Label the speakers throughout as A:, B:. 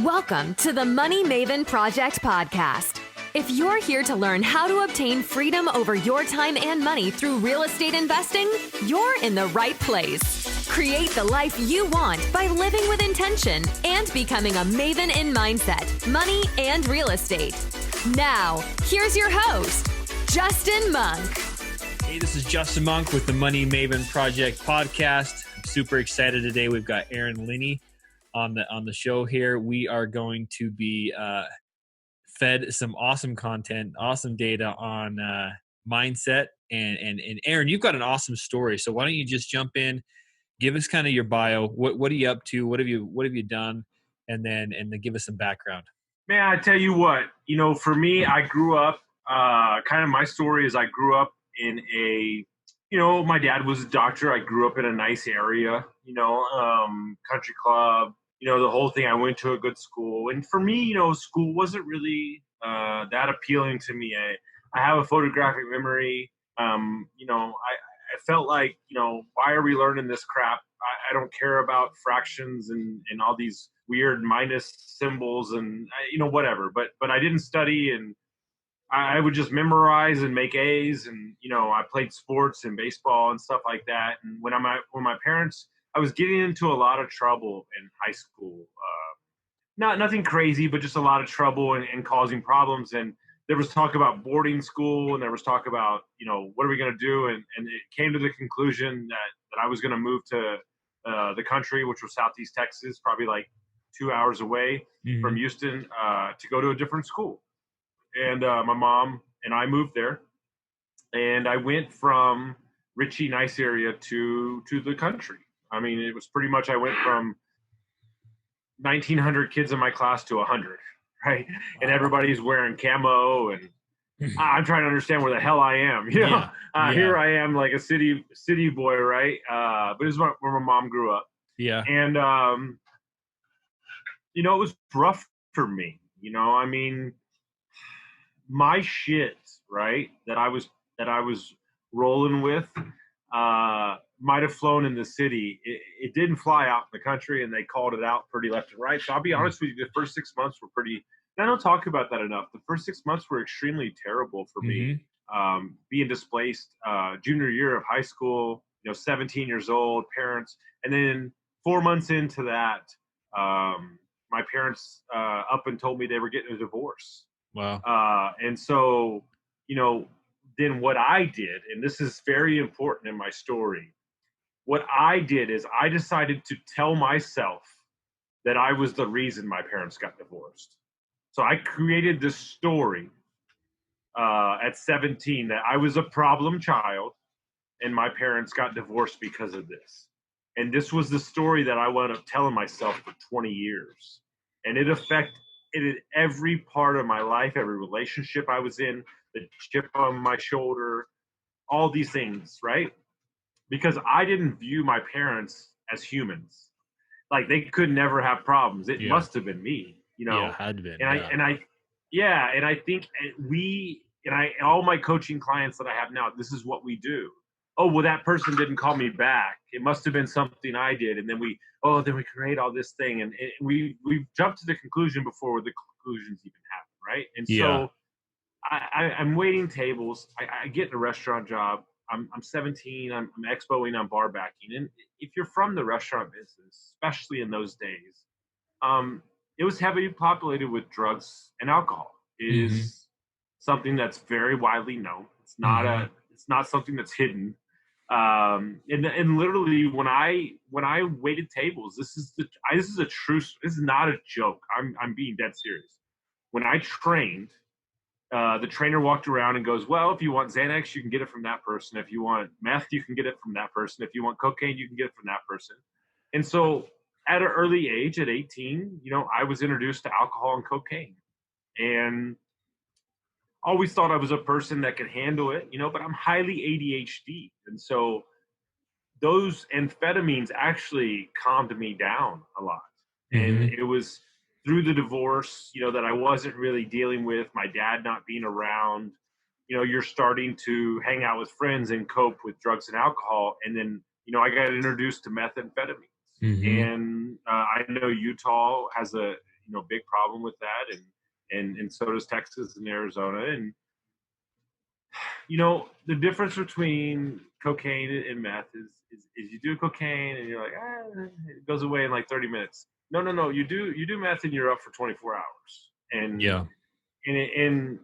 A: Welcome to the Money Maven Project podcast. If you're here to learn how to obtain freedom over your time and money through real estate investing, you're in the right place. Create the life you want by living with intention and becoming a maven in mindset, money, and real estate. Now, here's your host, Justin Monk.
B: Hey, this is Justin Monk with the Money Maven Project podcast. I'm super excited today. We've got Austin Linney on the show here. We are going to be fed some awesome content, awesome data on mindset. And Aaron, you've got an awesome story. So why don't you just jump in, give us kind of your bio. What are you up to? What have you done? And then give us some background.
C: Man, I tell you what, for me, I grew up, kind of my story is I grew up in my dad was a doctor. I grew up in a nice area, country club, the whole thing. I went to a good school. And for me, school wasn't really that appealing to me. I have a photographic memory. I felt like, why are we learning this crap? I don't care about fractions and all these weird minus symbols and, whatever. But I didn't study, and I would just memorize and make A's. And, I played sports and baseball and stuff like that. And when my parents, I was getting into a lot of trouble in high school. Nothing crazy, but just a lot of trouble and causing problems. And there was talk about boarding school, and there was talk about, what are we going to do? And it came to the conclusion that I was going to move to the country, which was Southeast Texas, probably like 2 hours away from Houston, to go to a different school. And my mom and I moved there, and I went from Richie, nice area, to the country. I mean, it was pretty much, I went from 1,900 kids in my class to 100, right? Wow. And everybody's wearing camo, and I'm trying to understand where the hell I am. Here I am, like a city boy, right? But it's where my mom grew up.
B: Yeah.
C: And it was rough for me. I mean, my shit, right, that I was rolling with might have flown in the city. It didn't fly out in the country, and they called it out pretty left and right. So I'll be honest with you, the first 6 months were pretty, and I don't talk about that enough. The first 6 months were extremely terrible for me. Being displaced, junior year of high school, 17 years old, parents. And then 4 months into that, my parents up and told me they were getting a divorce.
B: Wow.
C: And so, then what I did, and this is very important in my story, what I did is I decided to tell myself that I was the reason my parents got divorced. So I created this story at 17 that I was a problem child and my parents got divorced because of this. And this was the story that I wound up telling myself for 20 years. And it affected every part of my life, every relationship I was in, the chip on my shoulder, all these things, right? Because I didn't view my parents as humans. Like, they could never have problems. It must have been me,
B: Yeah, had been.
C: And I think all my coaching clients that I have now, this is what we do. Oh, well, that person didn't call me back. It must have been something I did. And then we create all this thing. And we jumped to the conclusion before the conclusions even happened, right? And so I'm waiting tables. I get in a restaurant job. I'm 17. I'm expoing on bar backing. And if you're from the restaurant business, especially in those days, it was heavily populated with drugs and alcohol. It is something that's very widely known. It's not something that's hidden. And literally when I waited tables, this is a true, this is not a joke. I'm being dead serious. When I trained, the trainer walked around and goes, well, if you want Xanax, you can get it from that person. If you want meth, you can get it from that person. If you want cocaine, you can get it from that person. And so at an early age, at 18, I was introduced to alcohol and cocaine, and always thought I was a person that could handle it, but I'm highly ADHD. And so those amphetamines actually calmed me down a lot. And it was through the divorce, that I wasn't really dealing with, my dad not being around, you're starting to hang out with friends and cope with drugs and alcohol. And then, I got introduced to methamphetamines. And I know Utah has big problem with that, and so does Texas and Arizona. And the difference between cocaine and meth is you do cocaine and you're like, it goes away in like 30 minutes. No, you do meth and you're up for 24 hours. And and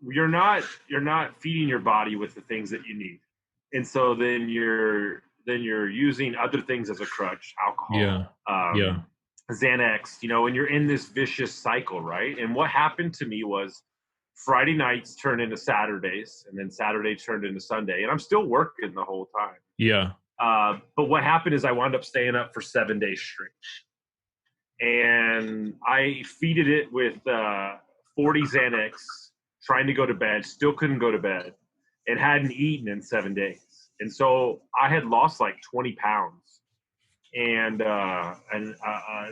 C: you're not feeding your body with the things that you need. And so then you're using other things as a crutch, alcohol, Xanax, and you're in this vicious cycle, right? And what happened to me was Friday nights turned into Saturdays, and then Saturday turned into Sunday, and I'm still working the whole time.
B: Yeah.
C: But what happened is I wound up staying up for 7 days straight, and I feeded it with 40 Xanax, trying to go to bed, still couldn't go to bed, and hadn't eaten in 7 days. And so I had lost like 20 pounds. And an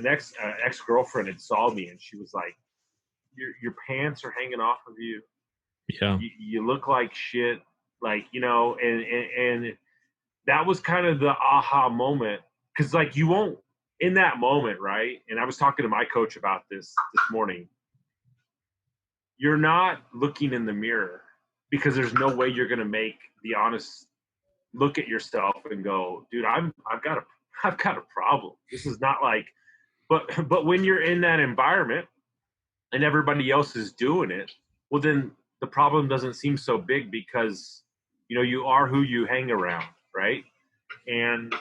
C: ex-girlfriend had saw me, and she was like, your pants are hanging off of you.
B: Yeah.
C: You look like shit. Like, and that was kind of the aha moment. Cause like you won't in that moment. Right. And I was talking to my coach about this morning. You're not looking in the mirror because there's no way you're going to make the honest look at yourself and go, dude, I've got a problem. This is not like, but when you're in that environment and everybody else is doing it, well, then the problem doesn't seem so big because, you are who you hang around, right? And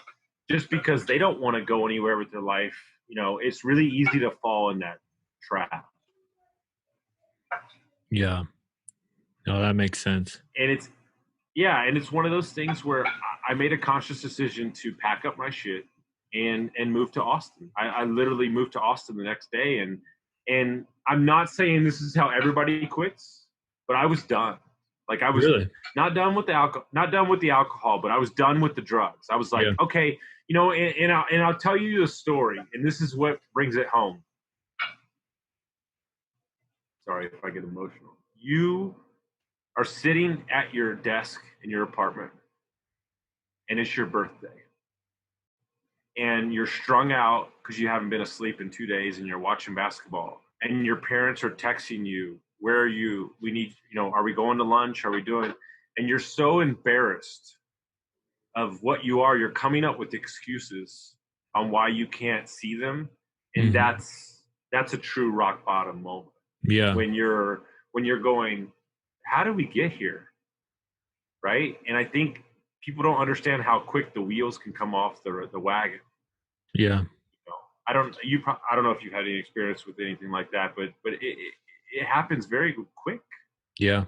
C: just because they don't want to go anywhere with their life, it's really easy to fall in that trap.
B: Yeah. No, that makes sense.
C: And it's one of those things where I made a conscious decision to pack up my shit and move to Austin. I literally moved to Austin the next day, and I'm not saying this is how everybody quits, but I was done. Like I was
B: really?
C: not done with the alcohol, but I was done with the drugs. I was like, okay, and I'll tell you a story, and this is what brings it home. Sorry if I get emotional. You are sitting at your desk in your apartment, and it's your birthday, and you're strung out because you haven't been asleep in 2 days, and you're watching basketball, and your parents are texting you, where are you? We need, are we going to lunch? Are we doing? And you're so embarrassed of what you are. You're coming up with excuses on why you can't see them. And that's a true rock bottom moment.
B: Yeah.
C: When you're going, how did we get here? Right. And I think people don't understand how quick the wheels can come off the wagon.
B: Yeah.
C: I don't know if you've had any experience with anything like that, but it happens very quick.
B: Yeah.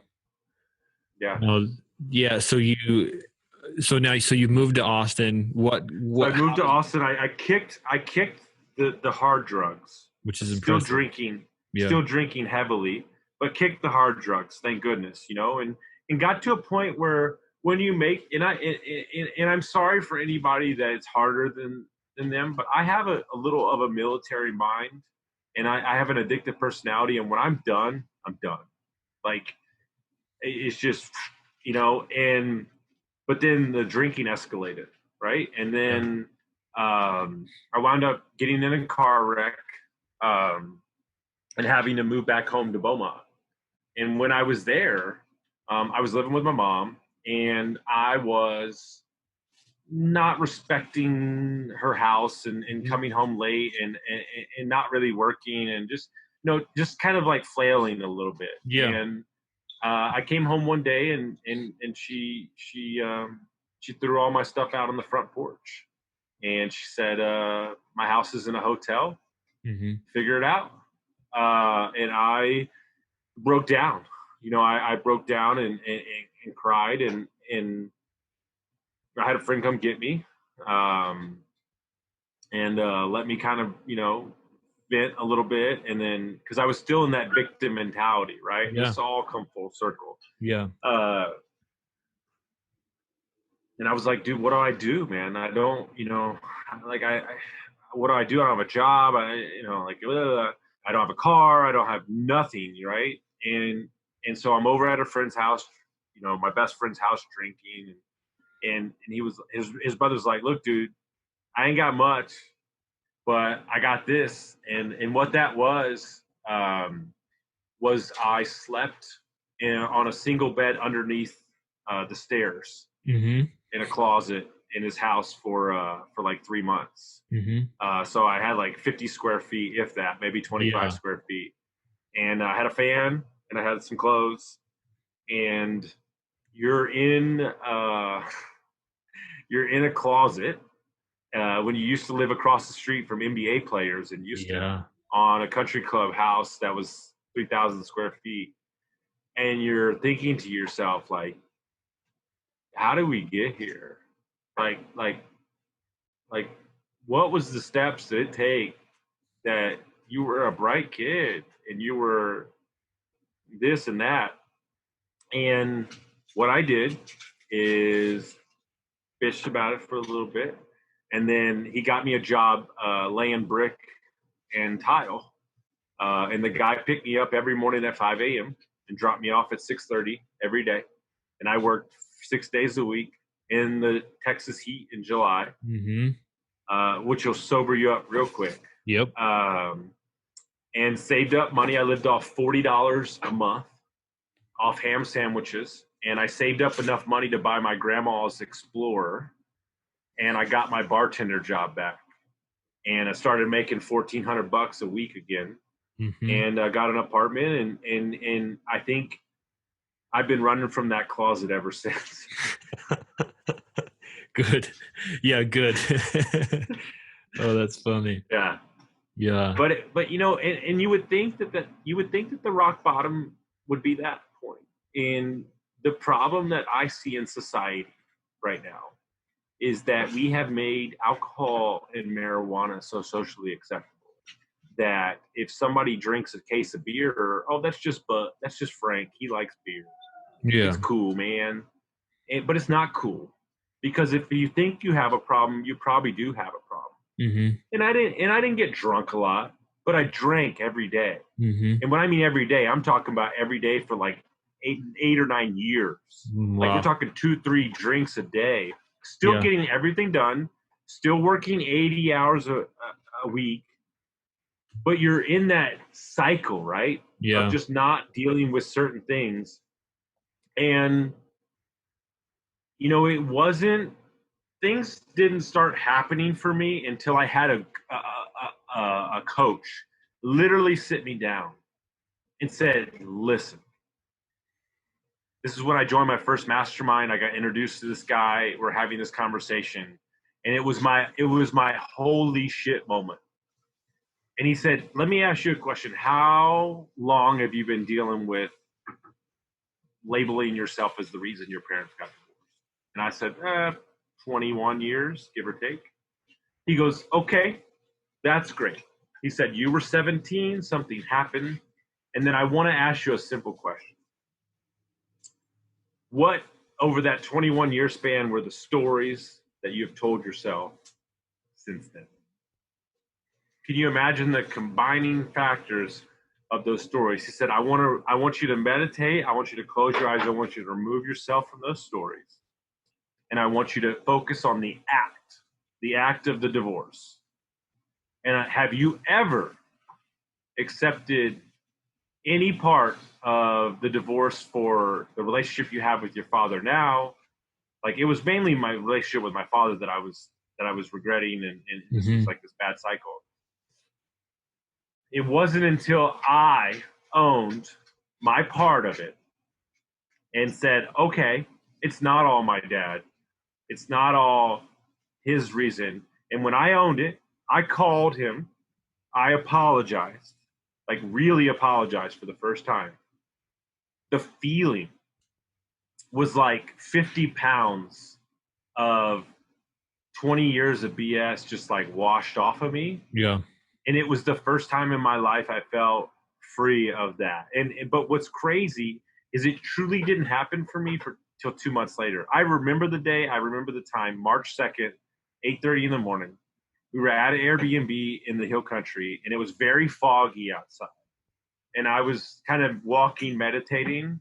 C: Yeah.
B: No, yeah. So you moved to Austin. What?
C: So I moved to Austin. I kicked the hard drugs,
B: which is impressive.
C: Still drinking heavily, but kicked the hard drugs. Thank goodness, and got to a point where when you make, and I'm sorry for anybody that it's harder than them, but I have a little of a military mind, and I have an addictive personality, and when I'm done, I'm done. Like, it's just, but then the drinking escalated, right? And then I wound up getting in a car wreck and having to move back home to Beaumont. And when I was there, I was living with my mom, and I was not respecting her house and coming home late and not really working and just kind of like flailing a little bit.
B: Yeah.
C: And I came home one day and she threw all my stuff out on the front porch, and she said, my house is in a hotel. Figure it out. And I broke down. I broke down and cried, and I had a friend come get me, and let me kind of, vent a little bit. And then, because I was still in that victim mentality, right?
B: Yeah.
C: It's all come full circle.
B: Yeah.
C: And I was like, dude, what do I do, man? I don't, like, what do I do? I don't have a job. I don't have a car. I don't have nothing, right? And so I'm over at a friend's house, my best friend's house, drinking, and he was, his brother's like, look, dude, I ain't got much, But I got this, and what that was I slept on a single bed underneath the stairs
B: Mm-hmm.
C: in a closet in his house for like 3 months.
B: Mm-hmm.
C: So I had like 50 square feet, if that, maybe 25
B: Yeah.
C: square feet, and I had a fan and I had some clothes, and you're in you're in a closet when you used to live across the street from NBA players in Houston
B: Yeah.
C: on a country club house that was 3,000 square feet. And you're thinking to yourself, like, how did we get here? Like, like, like, what was the steps that it take that you were a bright kid and you were this and that? And what I did is bitched about it for a little bit. And then he got me a job laying brick and tile. And the guy picked me up every morning at 5 a.m. and dropped me off at 6:30 every day. And I worked 6 days a week in the Texas heat in July, which will sober you up real quick.
B: Yep.
C: And saved up money. I lived off $40 a month off ham sandwiches. And I saved up enough money to buy my grandma's Explorer. And I got my bartender job back. And I started making $1,400 a week again.
B: Mm-hmm.
C: And I got an apartment, and I think I've been running from that closet ever since.
B: Good. Yeah, good. Oh, that's funny.
C: Yeah.
B: Yeah.
C: But you know, and you would think that the rock bottom would be that point. And the problem that I see in society right now is that we have made alcohol and marijuana so socially acceptable that if somebody drinks a case of beer, oh, that's just Frank. He likes beer.
B: Yeah.
C: It's cool, man. But it's not cool, because if you think you have a problem, you probably do have a problem.
B: Mm-hmm.
C: And I didn't get drunk a lot, but I drank every day.
B: Mm-hmm.
C: And when I mean every day, I'm talking about every day for like eight or 9 years.
B: Wow.
C: Like you're talking 2-3 drinks a day. Still getting everything done. Still working 80 hours a week. But you're in that cycle, right?
B: Yeah.
C: Of just not dealing with certain things. And, you know, things didn't start happening for me until I had a coach literally sit me down and said, listen, this is when I joined my first mastermind. I got introduced to this guy. We're having this conversation, and it was my holy shit moment. And he said, let me ask you a question. How long have you been dealing with labeling yourself as the reason your parents got divorced? And I said, 21 years, give or take. He goes, okay, that's great. He said, you were 17, something happened. And then I want to ask you a simple question. What, over that 21-year span, were the stories that you've told yourself since then? Can you imagine the combining factors of those stories? He said, I want you to meditate. I want you to close your eyes. I want you to remove yourself from those stories. And I want you to focus on the act of the divorce. And have you ever accepted any part of the divorce for the relationship you have with your father now? Like, it was mainly my relationship with my father that I was regretting, and this was like this bad cycle. It wasn't until I owned my part of it and said, okay, it's not all my dad. It's not all his reason. And when I owned it, I called him. I apologized, like really apologized for the first time. The feeling was like 50 pounds of 20 years of BS just like washed off of me.
B: Yeah.
C: And it was the first time in my life I felt free of that. But what's crazy is it truly didn't happen for me till 2 months later. I remember the day. I remember the time, March 2nd, 8:30 in the morning. We were at an Airbnb in the hill country, and it was very foggy outside. And I was kind of walking, meditating,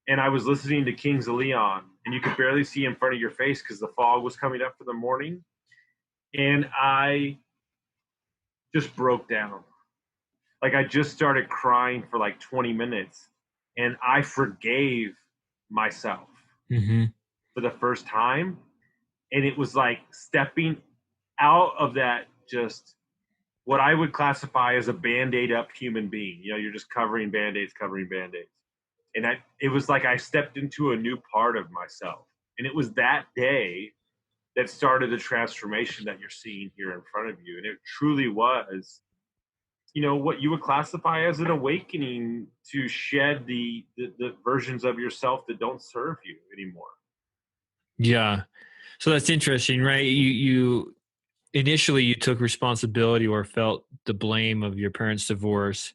C: and I was listening to Kings of Leon, and you could barely see in front of your face because the fog was coming up for the morning. And I just broke down. Like I just started crying for like 20 minutes and I forgave myself for the first time. And it was like stepping out of that, just what I would classify as a Band-Aid up human being. You know, you're just covering Band-Aids. And it was like I stepped into a new part of myself. And it was that day that started the transformation that you're seeing here in front of you. And it truly was, you know, what you would classify as an awakening to shed the versions of yourself that don't serve you anymore.
B: Yeah. So that's interesting, right? You initially you took responsibility or felt the blame of your parents' divorce.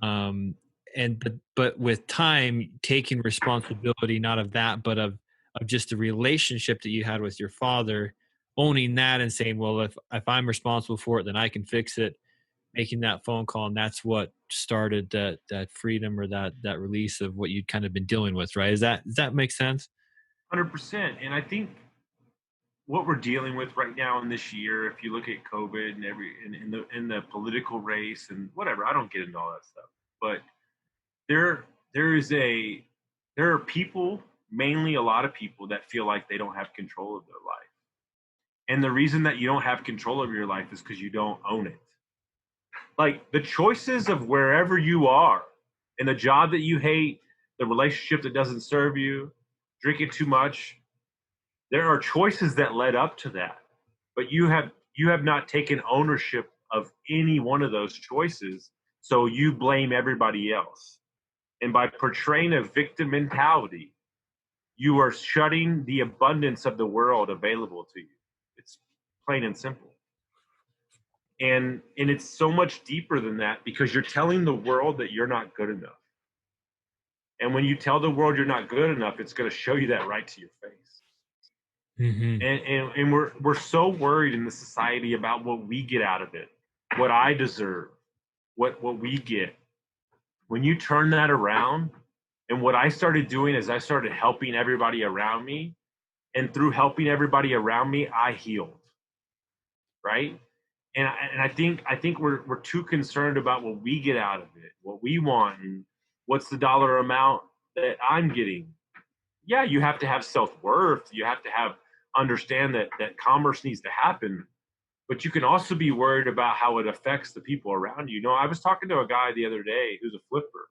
B: But with time, taking responsibility, not of that, but of just the relationship that you had with your father, owning that and saying, well, if I'm responsible for it, then I can fix it, making that phone call. And that's what started that freedom or that release of what you'd kind of been dealing with, right? Does that make sense?
C: 100%. And I think what we're dealing with right now in this year, if you look at COVID and in the political race and whatever, I don't get into all that stuff, but there are people, mainly a lot of people, that feel like they don't have control of their life. And the reason that you don't have control of your life is because you don't own it. Like the choices of wherever you are, and the job that you hate, the relationship that doesn't serve you, drinking too much, there are choices that led up to that. But you have not taken ownership of any one of those choices, so you blame everybody else. And by portraying a victim mentality, you are shutting the abundance of the world available to you. It's plain and simple. And it's so much deeper than that, because you're telling the world that you're not good enough. And when you tell the world you're not good enough, it's going to show you that right to your face. And we're so worried in the society about what we get out of it, what I deserve, what we get. When you turn that around, and what I started doing is I started helping everybody around me, and through helping everybody around me, I healed. Right? And I think we're too concerned about what we get out of it, what we want, and what's the dollar amount that I'm getting. Yeah, you have to have self-worth. You have to understand that commerce needs to happen, but you can also be worried about how it affects the people around you. You know, I was talking to a guy the other day who's a flipper,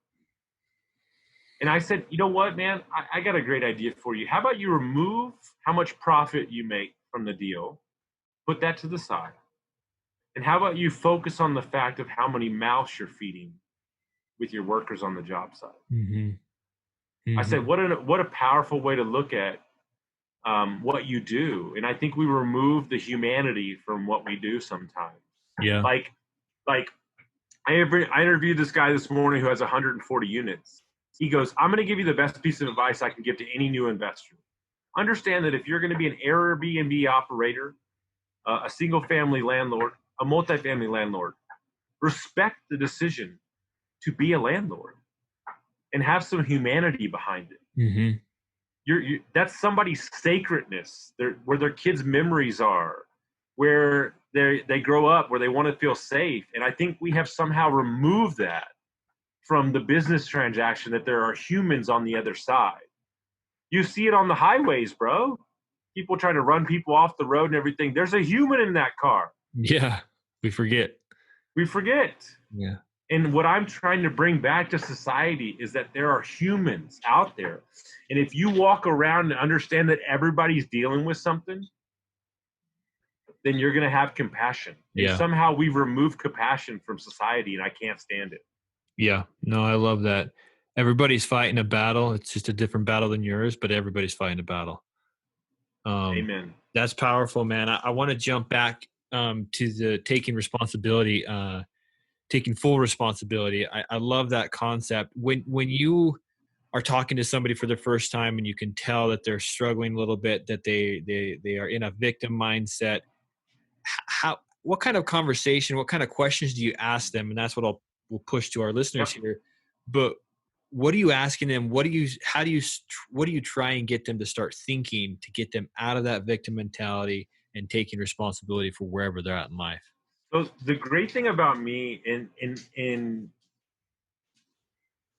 C: and I said, you know what, man, I got a great idea for you. How about you remove how much profit you make from the deal, put that to the side, and how about you focus on the fact of how many mouths you're feeding with your workers on the job site. I said, what a powerful way to look at what you do. And I think we remove the humanity from what we do sometimes.
B: Yeah.
C: Like I interviewed this guy this morning who has 140 units. He goes, I'm going to give you the best piece of advice I can give to any new investor. Understand that if you're going to be an Airbnb operator, a single family landlord, a multifamily landlord, respect the decision to be a landlord and have some humanity behind it. That's somebody's sacredness, where their kids' memories are, where they grow up, where they want to feel safe. And I think we have somehow removed that from the business transaction, that there are humans on the other side. You see it on the highways, bro. People trying to run people off the road and everything. There's a human in that car.
B: Yeah, we forget.
C: Yeah. And what I'm trying to bring back to society is that there are humans out there. And if you walk around and understand that everybody's dealing with something, then you're going to have compassion.
B: Yeah.
C: And somehow we've removed compassion from society, and I can't stand it.
B: Yeah. No, I love that. Everybody's fighting a battle. It's just a different battle than yours, but everybody's fighting a battle.
C: Amen.
B: That's powerful, man. I want to jump back to the taking responsibility, taking full responsibility. I love that concept. When you are talking to somebody for the first time and you can tell that they're struggling a little bit, that they are in a victim mindset, what kind of conversation, what kind of questions do you ask them? And that's what we'll push to our listeners here. But what are you asking them? What do you try and get them to start thinking to get them out of that victim mentality and taking responsibility for wherever they're at in life?
C: So the great thing about me in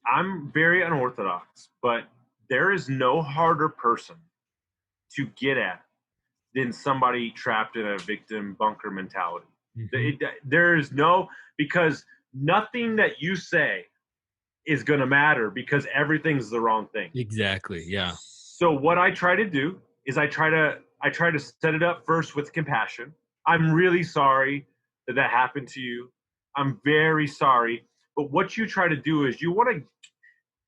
C: I'm very unorthodox, but there is no harder person to get at than somebody trapped in a victim bunker mentality.
B: Mm-hmm.
C: There is no, because nothing that you say is going to matter because everything's the wrong thing.
B: Exactly. Yeah.
C: So what I try to do is I try to set it up first with compassion. I'm really sorry that that happened to you. I'm very sorry. But what you try to do is you want to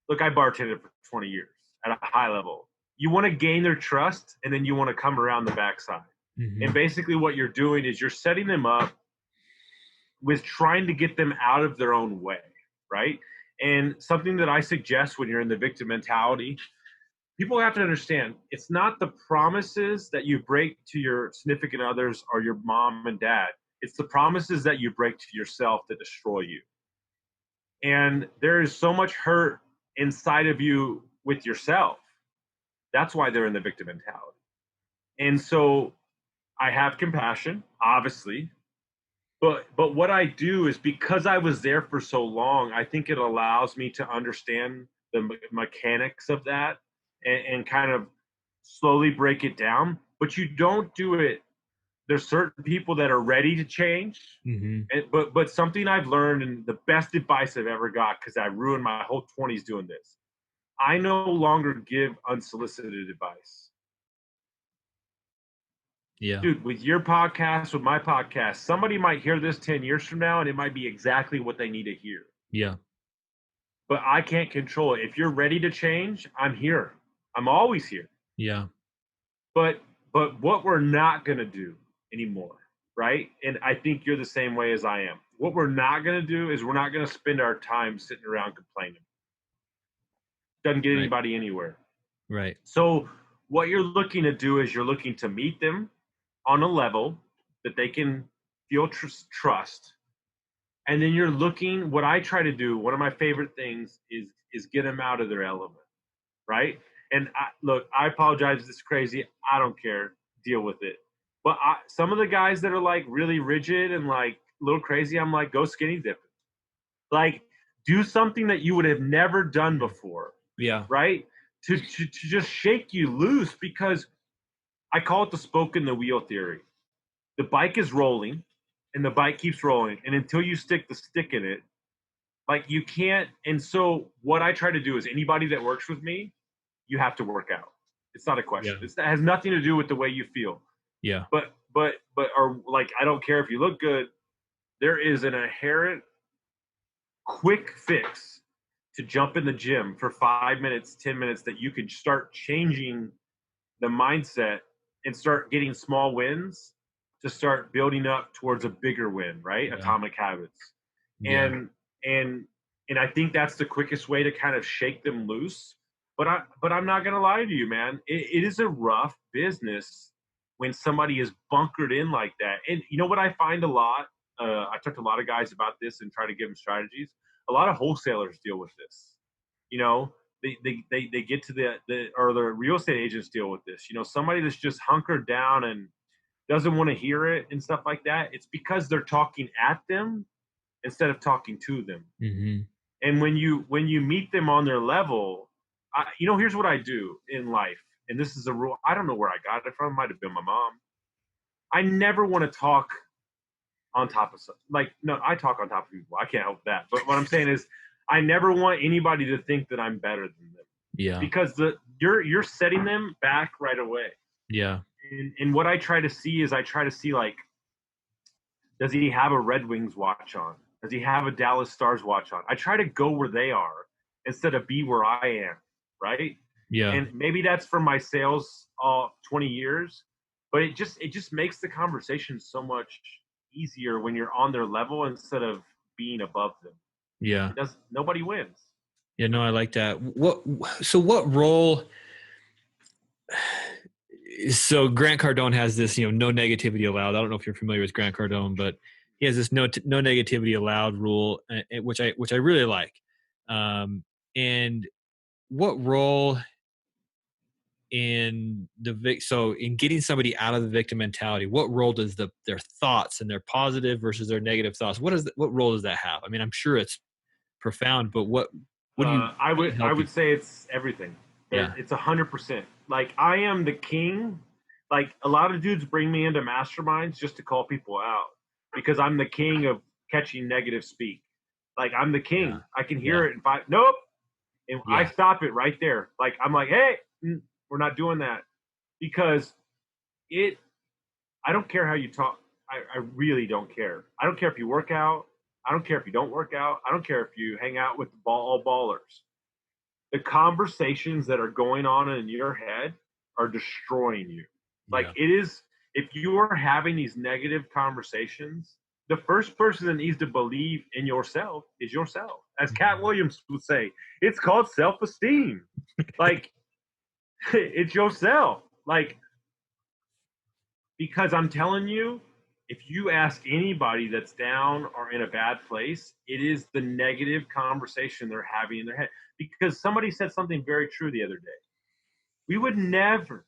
C: look, I bartended for 20 years at a high level. You want to gain their trust, and then you want to come around the backside.
B: Mm-hmm.
C: And basically what you're doing is you're setting them up with trying to get them out of their own way, right? And something that I suggest when you're in the victim mentality, people have to understand, it's not the promises that you break to your significant others or your mom and dad. It's the promises that you break to yourself that destroy you. And there is so much hurt inside of you with yourself. That's why they're in the victim mentality. And so I have compassion, obviously, but what I do is, because I was there for so long, I think it allows me to understand the mechanics of that, and kind of slowly break it down. But you don't do it. There's certain people that are ready to change,
B: Mm-hmm.
C: but something I've learned, and the best advice I've ever got, because I ruined my whole 20s doing this, I no longer give unsolicited advice.
B: Yeah.
C: Dude, with your podcast, with my podcast, somebody might hear this 10 years from now and it might be exactly what they need to hear.
B: Yeah.
C: But I can't control it. If you're ready to change, I'm here. I'm always here.
B: Yeah.
C: But what we're not going to do anymore, right? And I think you're the same way as I am. What we're not going to do is we're not going to spend our time sitting around complaining. Doesn't get anybody anywhere.
B: Right.
C: So what you're looking to do is you're looking to meet them on a level that they can feel trust. And then you're looking, what I try to do, one of my favorite things is get them out of their element, right? And look, I apologize if this is crazy. I don't care. Deal with it. But some of the guys that are like really rigid and like a little crazy, I'm like, go skinny dipping. Like, do something that you would have never done before.
B: Yeah.
C: Right? To just shake you loose, because I call it the spoke in the wheel theory. The bike is rolling and the bike keeps rolling. And until you stick the stick in it, like, you can't. And so what I try to do is, anybody that works with me, you have to work out. It's not a question.
B: Yeah.
C: It has nothing to do with the way you feel.
B: Yeah.
C: But or like, I don't care if you look good. There is an inherent quick fix to jump in the gym for 5 minutes, 10 minutes, that you could start changing the mindset and start getting small wins to start building up towards a bigger win, right? Yeah. Atomic habits.
B: Yeah.
C: And I think that's the quickest way to kind of shake them loose. But I'm not going to lie to you, man. It is a rough business when somebody is bunkered in like that. And you know what I find a lot? I talk to a lot of guys about this and try to give them strategies. A lot of wholesalers deal with this. You know, they get to the real estate agents deal with this. You know, somebody that's just hunkered down and doesn't want to hear it and stuff like that. It's because they're talking at them instead of talking to them.
B: Mm-hmm.
C: And when you meet them on their level, here's what I do in life. And this is a rule. I don't know where I got it from. It might have been my mom. I never want to talk on top of something. Like, no, I talk on top of people. I can't help that. But what I'm saying is, I never want anybody to think that I'm better than them.
B: Yeah.
C: Because you're setting them back right away.
B: Yeah.
C: And what I try to see is, like, does he have a Red Wings watch on? Does he have a Dallas Stars watch on? I try to go where they are instead of be where I am, right?
B: Yeah.
C: And maybe that's from my sales 20 years, but it just makes the conversation so much easier when you're on their level instead of being above them.
B: Yeah.
C: Nobody wins.
B: Yeah, no, I like that. What role? So Grant Cardone has this, no negativity allowed. I don't know if you're familiar with Grant Cardone, but he has this no negativity allowed rule, which I really like. And what role so in getting somebody out of the victim mentality, what role does their thoughts and their positive versus their negative thoughts, what role does that have? I mean, I'm sure it's profound, but what do you
C: I
B: help you?
C: would say it's everything.
B: Yeah.
C: It's 100%. Like I am the king. Like a lot of dudes bring me into masterminds just to call people out because I'm the king of catching negative speak. Like I'm the king.
B: Yeah.
C: I can hear it. Nope. And I stop it right there. Like I'm like, hey, we're not doing that because I don't care how you talk. I really don't care. I don't care if you work out. I don't care if you don't work out. I don't care if you hang out with all ballers. The conversations that are going on in your head are destroying you. Like it is, if you are having these negative conversations, the first person that needs to believe in yourself is yourself. As Cat Williams would say, it's called self-esteem. Like it's yourself. Like, because I'm telling you, if you ask anybody that's down or in a bad place, it is the negative conversation they're having in their head. Because somebody said something very true the other day. We would never,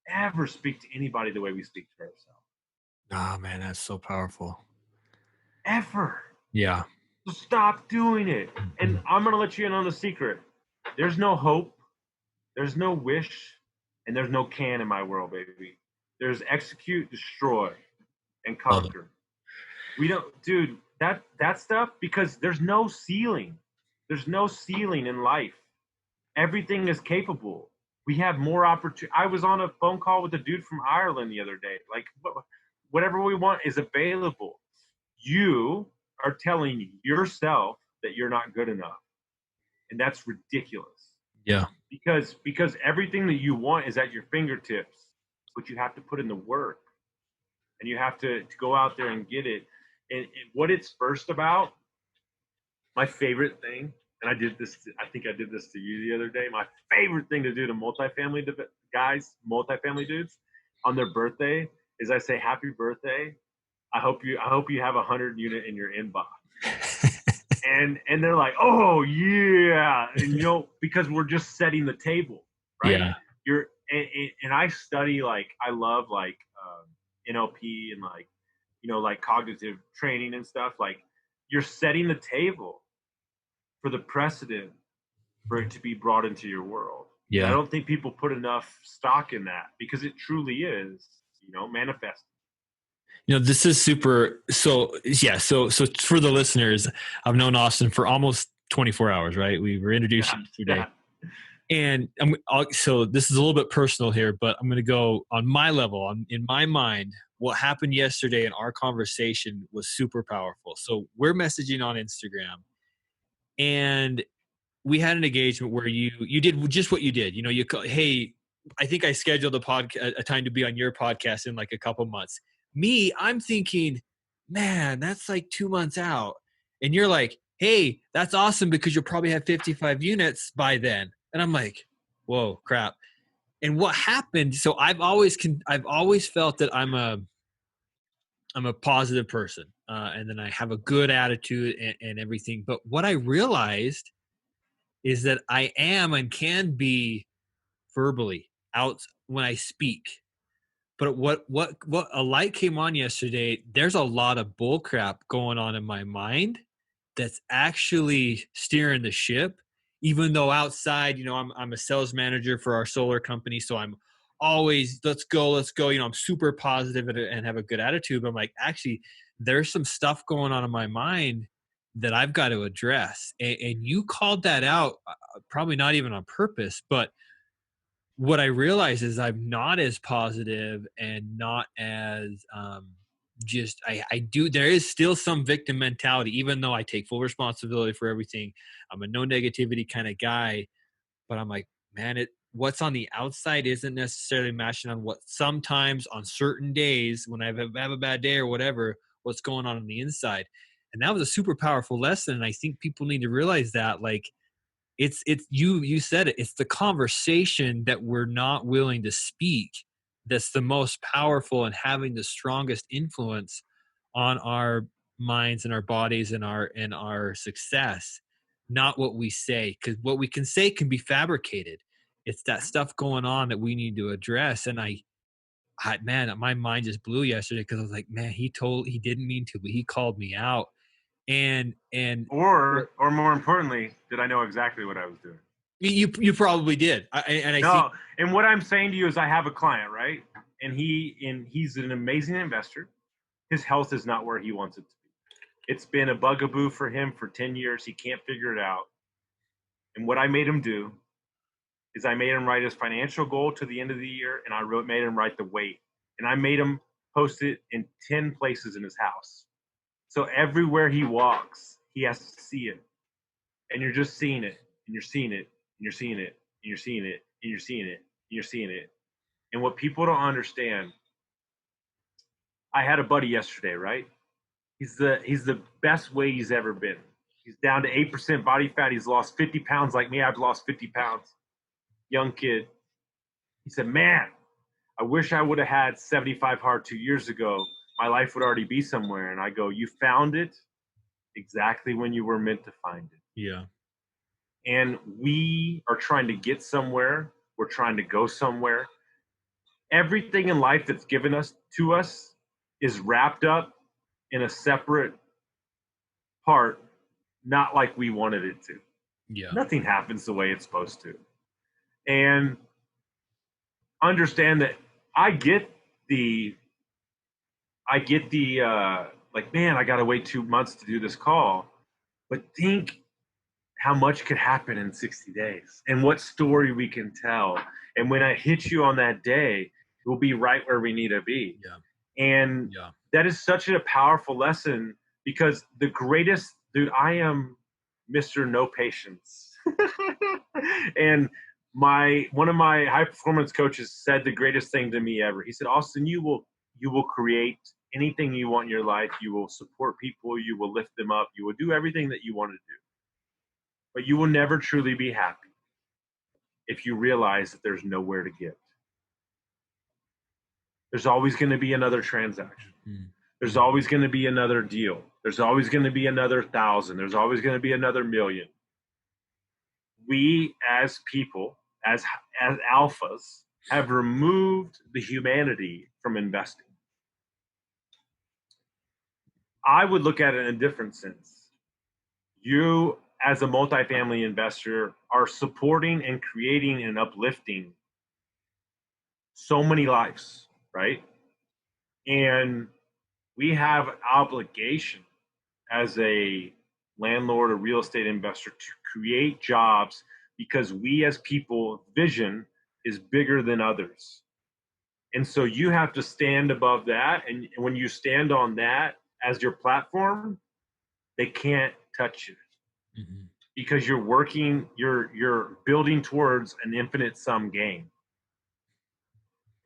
C: ever speak to anybody the way we speak to ourselves.
B: Oh man, that's so powerful.
C: Ever.
B: Yeah.
C: So stop doing it. And I'm going to let you in on the secret. There's no hope. There's no wish. And there's no can in my world, baby. There's execute, destroy, and conquer. We don't, dude, that stuff, because there's no ceiling. There's no ceiling in life. Everything is capable. We have more opportunity. I was on a phone call with a dude from Ireland the other day. Like, whatever we want is available. You are telling yourself that you're not good enough. And that's ridiculous.
B: Yeah.
C: Because everything that you want is at your fingertips. But you have to put in the work and you have to go out there and get it. And what it's first about, my favorite thing, and I think I did this to you the other day. My favorite thing to do to multifamily dudes on their birthday is I say, happy birthday. I hope you have 100 unit in your inbox. and they're like, oh yeah. And because we're just setting the table, right? Yeah. And I study, like, I love like NLP and like cognitive training and stuff. Like, you're setting the table for the precedent for it to be brought into your world. Yeah. And I don't think people put enough stock in that because it truly is, manifesting.
B: This is super. So yeah. So for the listeners, I've known Austin for almost 24 hours, right? We were introduced yesterday. Yeah. And so this is a little bit personal here, but I'm going to go on my level. In my mind, what happened yesterday in our conversation was super powerful. So we're messaging on Instagram, and we had an engagement where you did just what you did. You hey, I think I scheduled a time to be on your podcast in like a couple months. Me, I'm thinking, man, that's like 2 months out. And you're like, hey, that's awesome because you'll probably have 55 units by then. And I'm like, whoa, crap. And what happened? So I've always felt that I'm a positive person, and then I have a good attitude and everything. But what I realized is that I am and can be verbally out when I speak. But what a light came on yesterday. There's a lot of bull crap going on in my mind that's actually steering the ship. Even though outside, I'm a sales manager for our solar company, so I'm always let's go. I'm super positive and have a good attitude. But I'm like, actually, there's some stuff going on in my mind that I've got to address. And you called that out, probably not even on purpose, but what I realize is I'm not as positive and not as there is still some victim mentality, even though I take full responsibility for everything. I'm a no negativity kind of guy, but I'm like, man, what's on the outside isn't necessarily matching on what sometimes on certain days when I have a bad day or whatever, what's going on the inside. And that was a super powerful lesson. And I think people need to realize that, like, it's you said it, it's the conversation that we're not willing to speak that's the most powerful and having the strongest influence on our minds and our bodies and our success, not what we say, because what we can say can be fabricated. it's that stuff going on that we need to address. And man, my mind just blew yesterday because I was like, man, he didn't mean to, but he called me out. And
C: or more importantly, did I know exactly what I was doing?
B: you probably did. I
C: No,
B: see.
C: and what I'm saying to you is I have a client, right? And he's an amazing investor. His health is not where he wants it to be. It's been a bugaboo for him for 10 years. He can't figure it out. And what I made him do is I made him write his financial goal to the end of the year, and I made him write the weight. And I made him post it in 10 places in his house. So everywhere he walks, he has to see it. And you're just seeing it, and you're seeing it, and you're seeing it, and you're seeing it, and you're seeing it, and you're seeing it. And what people don't understand, I had a buddy yesterday, right? He's the best weight he's ever been. He's down to 8% body fat. He's lost 50 pounds like me. I've lost 50 pounds. Young kid. He said, man, I wish I would have had 75 hard 2 years ago. My life would already be somewhere. And I go, you found it exactly when you were meant to find it.
B: Yeah.
C: And we are trying to get somewhere. We're trying to go somewhere. Everything in life that's given to us is wrapped up in a separate part, not like we wanted it to.
B: Yeah.
C: Nothing happens the way it's supposed to. And understand that I get the like, man, I got to wait 2 months to do this call. But think how much could happen in 60 days and what story we can tell. And when I hit you on that day, we'll be right where we need to be.
B: Yeah.
C: And that is such a powerful lesson because the greatest, dude, I am Mr. No Patience. And one of my high performance coaches said the greatest thing to me ever. He said, Austin, you will create anything you want in your life. You will support people. You will lift them up. You will do everything that you want to do. But you will never truly be happy if you realize that there's nowhere to give. There's always going to be another transaction. There's always going to be another deal. There's always going to be another 1,000. There's always going to be another million. We as people, as alphas, have removed the humanity from investing. I would look at it in a different sense. You, as a multifamily investor, are supporting and creating and uplifting so many lives, right? And we have an obligation as a landlord or real estate investor to create jobs because we as people, vision is bigger than others. And so you have to stand above that. And when you stand on that as your platform, they can't touch you. Mm-hmm. Because you're working, you're building towards an infinite sum game.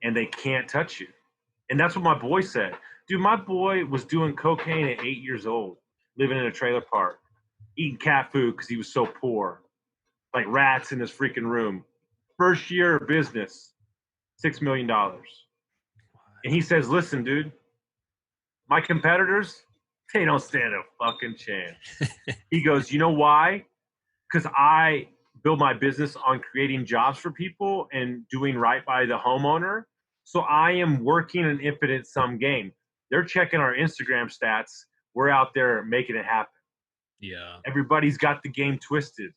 C: And they can't touch you. And that's what my boy said. Dude, my boy was doing cocaine at 8 years old, living in a trailer park, eating cat food because he was so poor, like rats in his freaking room. First year of business, $6 million. And he says, listen, dude, my competitors, they don't stand a fucking chance. He goes, you know why? Because I build my business on creating jobs for people and doing right by the homeowner. So I am working an infinite sum game. They're checking our Instagram stats. We're out there making it happen.
B: Yeah.
C: Everybody's got the game twisted.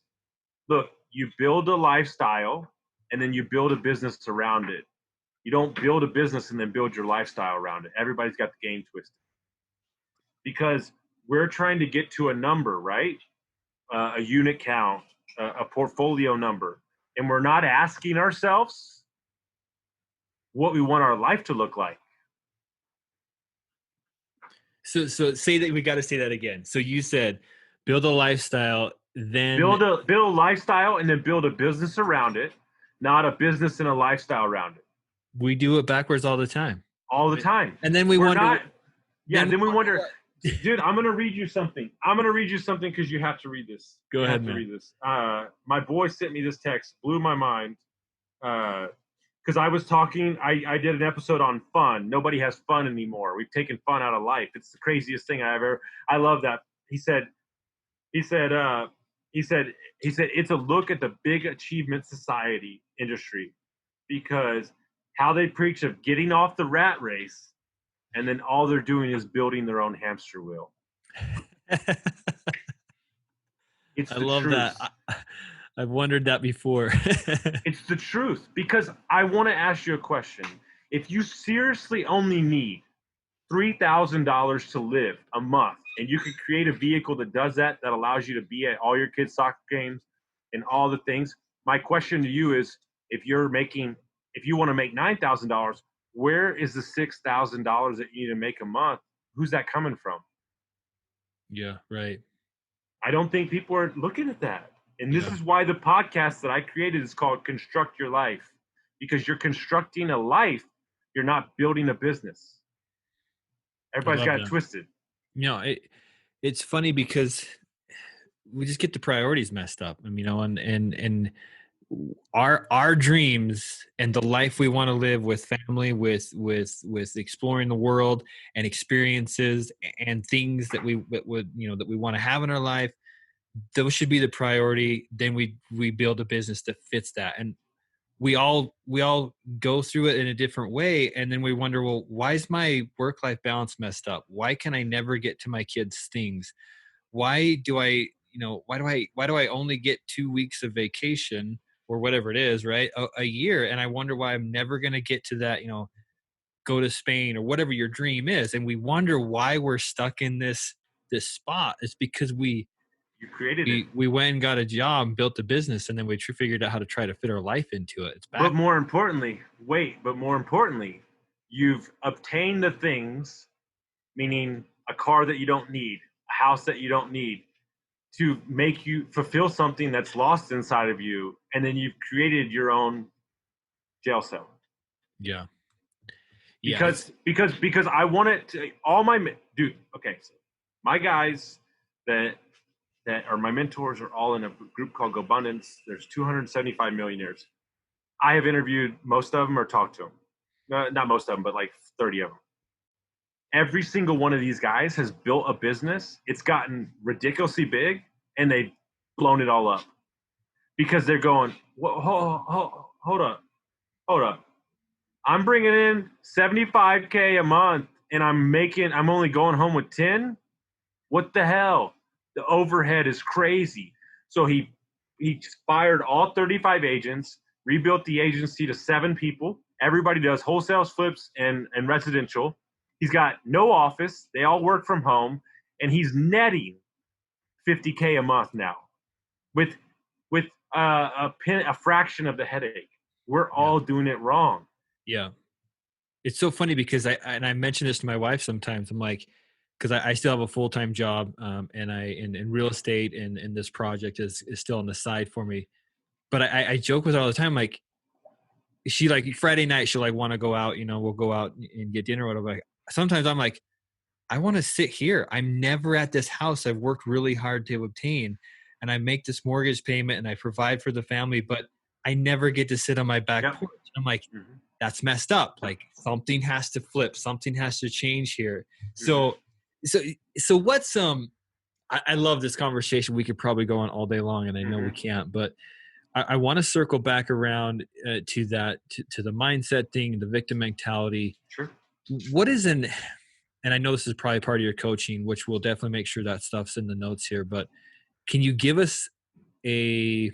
C: Look, you build a lifestyle and then you build a business around it. You don't build a business and then build your lifestyle around it. Everybody's got the game twisted. Because we're trying to get to a number, right? A unit count, a portfolio number. And we're not asking ourselves what we want our life to look like.
B: So say that, we got to say that again. So you said build a lifestyle, then
C: build a lifestyle and then build a business around it, not a business and a lifestyle around it.
B: We do it backwards all the time.
C: All the time.
B: And then we wonder.
C: Then we wonder. Dude, I'm going to read you something. I'm going to read you something because you have to read this.
B: Go ahead, man.
C: Read this. My boy sent me this text, blew my mind. Because I was talking, I did an episode on fun. Nobody has fun anymore. We've taken fun out of life. It's the craziest thing I love that. He said, he said it's a look at the big achievement society industry, because how they preach of getting off the rat race, and then all they're doing is building their own hamster wheel. It's
B: I
C: the
B: love
C: truth.
B: that. I've wondered that before.
C: It's the truth, because I want to ask you a question. If you seriously only need $3,000 to live a month, and you could create a vehicle that does that, that allows you to be at all your kids' soccer games and all the things, my question to you is, if you want to make $9,000, where is the $6,000 that you need to make a month? Who's that coming from?
B: Yeah, right.
C: I don't think people are looking at that. And this
B: Yeah.
C: is why the podcast that I created is called Construct Your Life, because you're constructing a life. You're not building a business. Everybody's got it
B: that.
C: twisted.
B: It's funny because we just get the priorities messed up. I mean, and our dreams and the life we want to live with family, with exploring the world and experiences and things that we want to have in our life, those should be the priority. Then we build a business that fits that. And we all go through it in a different way, and then we wonder, well, why is my work-life balance messed up? Why can I never get to my kids' things? Why do I only get 2 weeks of vacation or whatever it is, right? A year. And I wonder why I'm never going to get to that, go to Spain or whatever your dream is. And we wonder why we're stuck in this spot. It's because
C: You created it.
B: we went and got a job, built a business, and then we figured out how to try to fit our life into it. It's bad.
C: But more importantly, you've obtained the things, meaning a car that you don't need, a house that you don't need, to make you fulfill something that's lost inside of you, and then you've created your own jail cell.
B: Yeah.
C: Because I want it to okay, so my guys that are my mentors are all in a group called GoBundance. There's 275 millionaires. I have interviewed most of them or talked to them. Not most of them, but like 30 of them. Every single one of these guys has built a business. It's gotten ridiculously big, and they've blown it all up because they're going, hold up. I'm bringing in $75K a month, and I'm only going home with 10. What the hell? The overhead is crazy. So he fired all 35 agents, rebuilt the agency to 7 people. Everybody does wholesales, flips, and residential. He's got no office. They all work from home, and he's netting $50K a month now, with a fraction of the headache. We're all doing it wrong.
B: Yeah. It's so funny because I mention this to my wife sometimes. I'm like, because I still have a full-time job, and in real estate, and this project is still on the side for me. But I joke with her all the time, like, she, like, Friday night, she'll, like, want to go out, we'll go out and get dinner or whatever. Like, sometimes I'm like, I want to sit here. I'm never at this house I've worked really hard to obtain, and I make this mortgage payment and I provide for the family, but I never get to sit on my back porch. I'm like, that's messed up. Like, something has to flip. Something has to change here. So what's I love this conversation. We could probably go on all day long, and I know we can't, but I want to circle back around to that, to the mindset thing, the victim mentality.
C: Sure.
B: What is and I know this is probably part of your coaching, which we'll definitely make sure that stuff's in the notes here, but can you give us a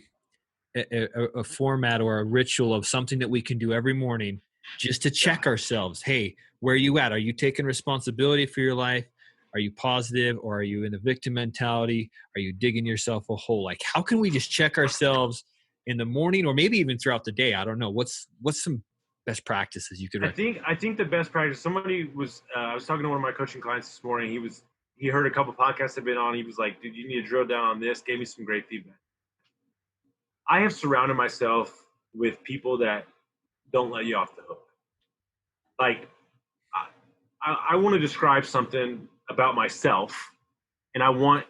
B: format or a ritual of something that we can do every morning just to check ourselves? Hey, where are you at? Are you taking responsibility for your life? Are you positive, or are you in a victim mentality? Are you digging yourself a hole? Like, how can we just check ourselves in the morning, or maybe even throughout the day? I don't know. What's some best practices you could recommend?
C: I think the best practice, somebody was, I was talking to one of my coaching clients this morning. He heard a couple podcasts I've been on. He was like, dude, you need to drill down on this. Gave me some great feedback. I have surrounded myself with people that don't let you off the hook. Like, I want to describe something about myself, and I want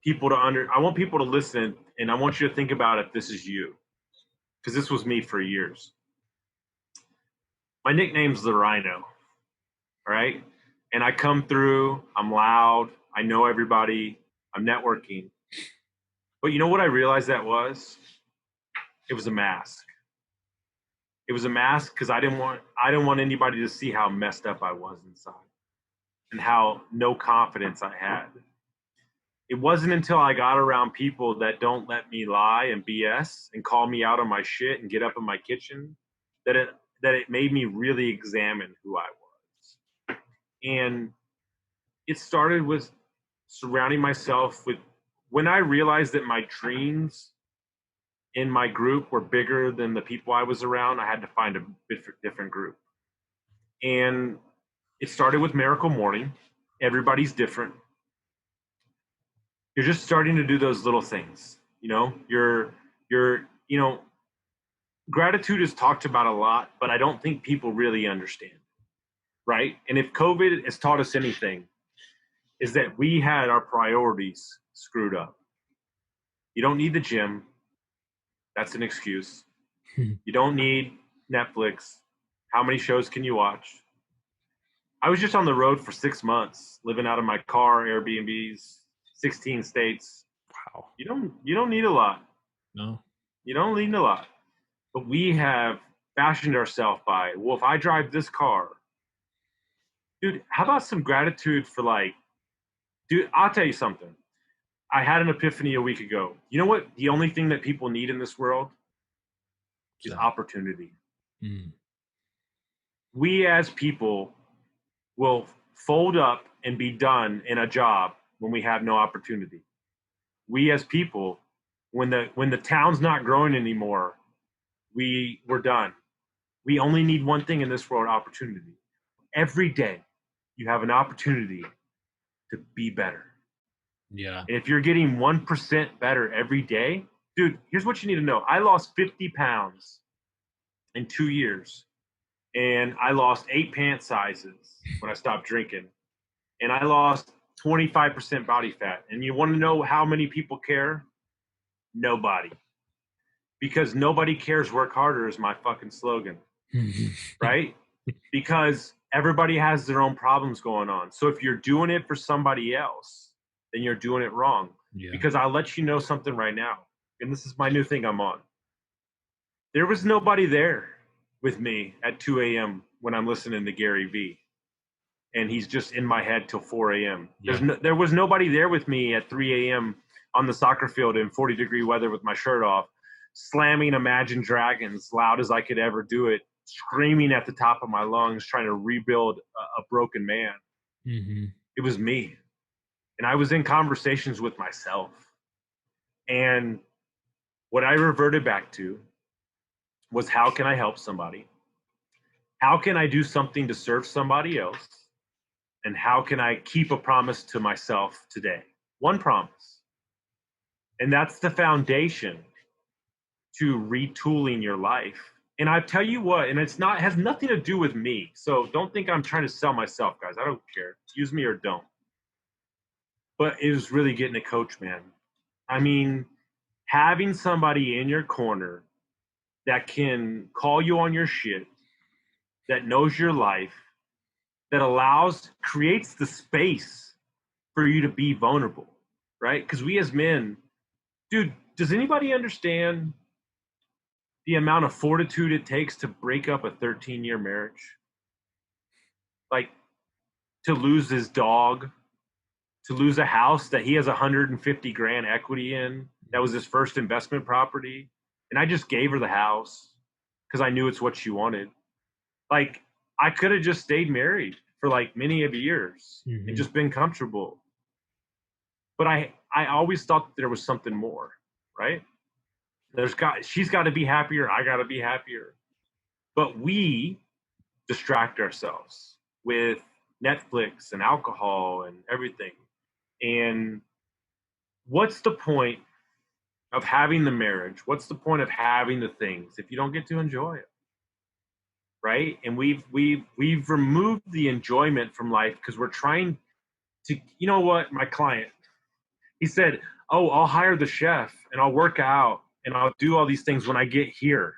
C: people to listen, and I want you to think about if this is you, because this was me for years. My nickname's the Rhino, all right? And I come through, I'm loud, I know everybody, I'm networking. But you know what I realized that was? It was a mask. It was a mask because I didn't want anybody to see how messed up I was inside and how no confidence I had. It wasn't until I got around people that don't let me lie and BS and call me out on my shit and get up in my kitchen that it made me really examine who I was. And it started with surrounding myself with, when I realized that my dreams in my group were bigger than the people I was around, I had to find a different group. And it started with Miracle Morning. Everybody's different. You're just starting to do those little things. You know, gratitude is talked about a lot, but I don't think people really understand. Right? And if COVID has taught us anything, is that we had our priorities screwed up. You don't need the gym. That's an excuse. You don't need Netflix. How many shows can you watch? I was just on the road for 6 months, living out of my car, Airbnbs, 16 states.
B: Wow.
C: You don't need a lot.
B: No.
C: You don't need a lot. But we have fashioned ourselves by, well, if I drive this car, dude, how about some gratitude for dude, I'll tell you something. I had an epiphany a week ago. You know what? The only thing that people need in this world is opportunity.
B: Mm.
C: We as people will fold up and be done in a job when we have no opportunity. We as people, when the town's not growing anymore, we're done. We only need one thing in this world, opportunity. Every day you have an opportunity to be better.
B: Yeah.
C: And if you're getting 1% better every day, dude, here's what you need to know. I lost 50 pounds in 2 years. And I lost 8 pant sizes when I stopped drinking. And I lost 25% body fat. And you want to know how many people care? Nobody. Because nobody cares, work harder is my fucking slogan. Right? Because everybody has their own problems going on. So if you're doing it for somebody else, then you're doing it wrong.
B: Yeah.
C: Because I'll let you know something right now. And this is my new thing I'm on. There was nobody there with me at 2 a.m. when I'm listening to Gary Vee. And he's just in my head till 4 a.m.
B: Yeah.
C: There was nobody there with me at 3 a.m. on the soccer field in 40-degree weather with my shirt off, slamming Imagine Dragons loud as I could ever do it, screaming at the top of my lungs, trying to rebuild a broken man.
B: Mm-hmm.
C: It was me. And I was in conversations with myself. And what I reverted back to was, how can I help somebody? How can I do something to serve somebody else? And how can I keep a promise to myself today? One promise. And that's the foundation to retooling your life. And I tell you what, and it has nothing to do with me. So don't think I'm trying to sell myself, guys. I don't care. Use me or don't. But it was really getting a coach, man. I mean, having somebody in your corner that can call you on your shit, that knows your life, that creates the space for you to be vulnerable, right? Because we as men, dude, does anybody understand the amount of fortitude it takes to break up a 13-year marriage? Like, to lose his dog, to lose a house that he has 150 grand equity in, that was his first investment property. And I just gave her the house because I knew it's what she wanted. Like, I could have just stayed married for many of years and just been comfortable. But I always thought that there was something more, right? She's got to be happier. I got to be happier. But we distract ourselves with Netflix and alcohol and everything. And what's the point of having the marriage? What's the point of having the things if you don't get to enjoy it? Right? And we've removed the enjoyment from life because we're trying to, you know what, my client, he said, oh, I'll hire the chef and I'll work out and I'll do all these things when I get here.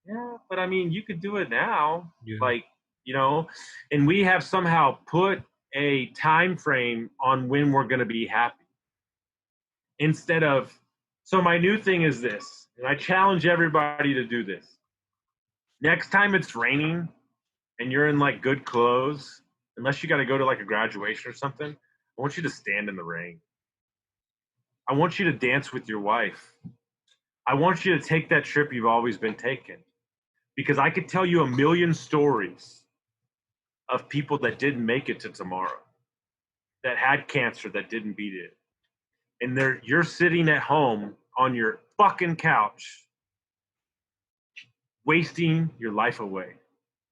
C: Yeah, but I mean, you could do it now. Yeah. And we have somehow put a time frame on when we're going to be happy. instead of, so my new thing is this, and I challenge everybody to do this. Next time it's raining and you're in like good clothes, unless you got to go to like a graduation or something, I want you to stand in the rain. I want you to dance with your wife. I want you to take that trip you've always been taking, because I could tell you a million stories of people that didn't make it to tomorrow, that had cancer, that didn't beat it. And you're sitting at home on your fucking couch, wasting your life away,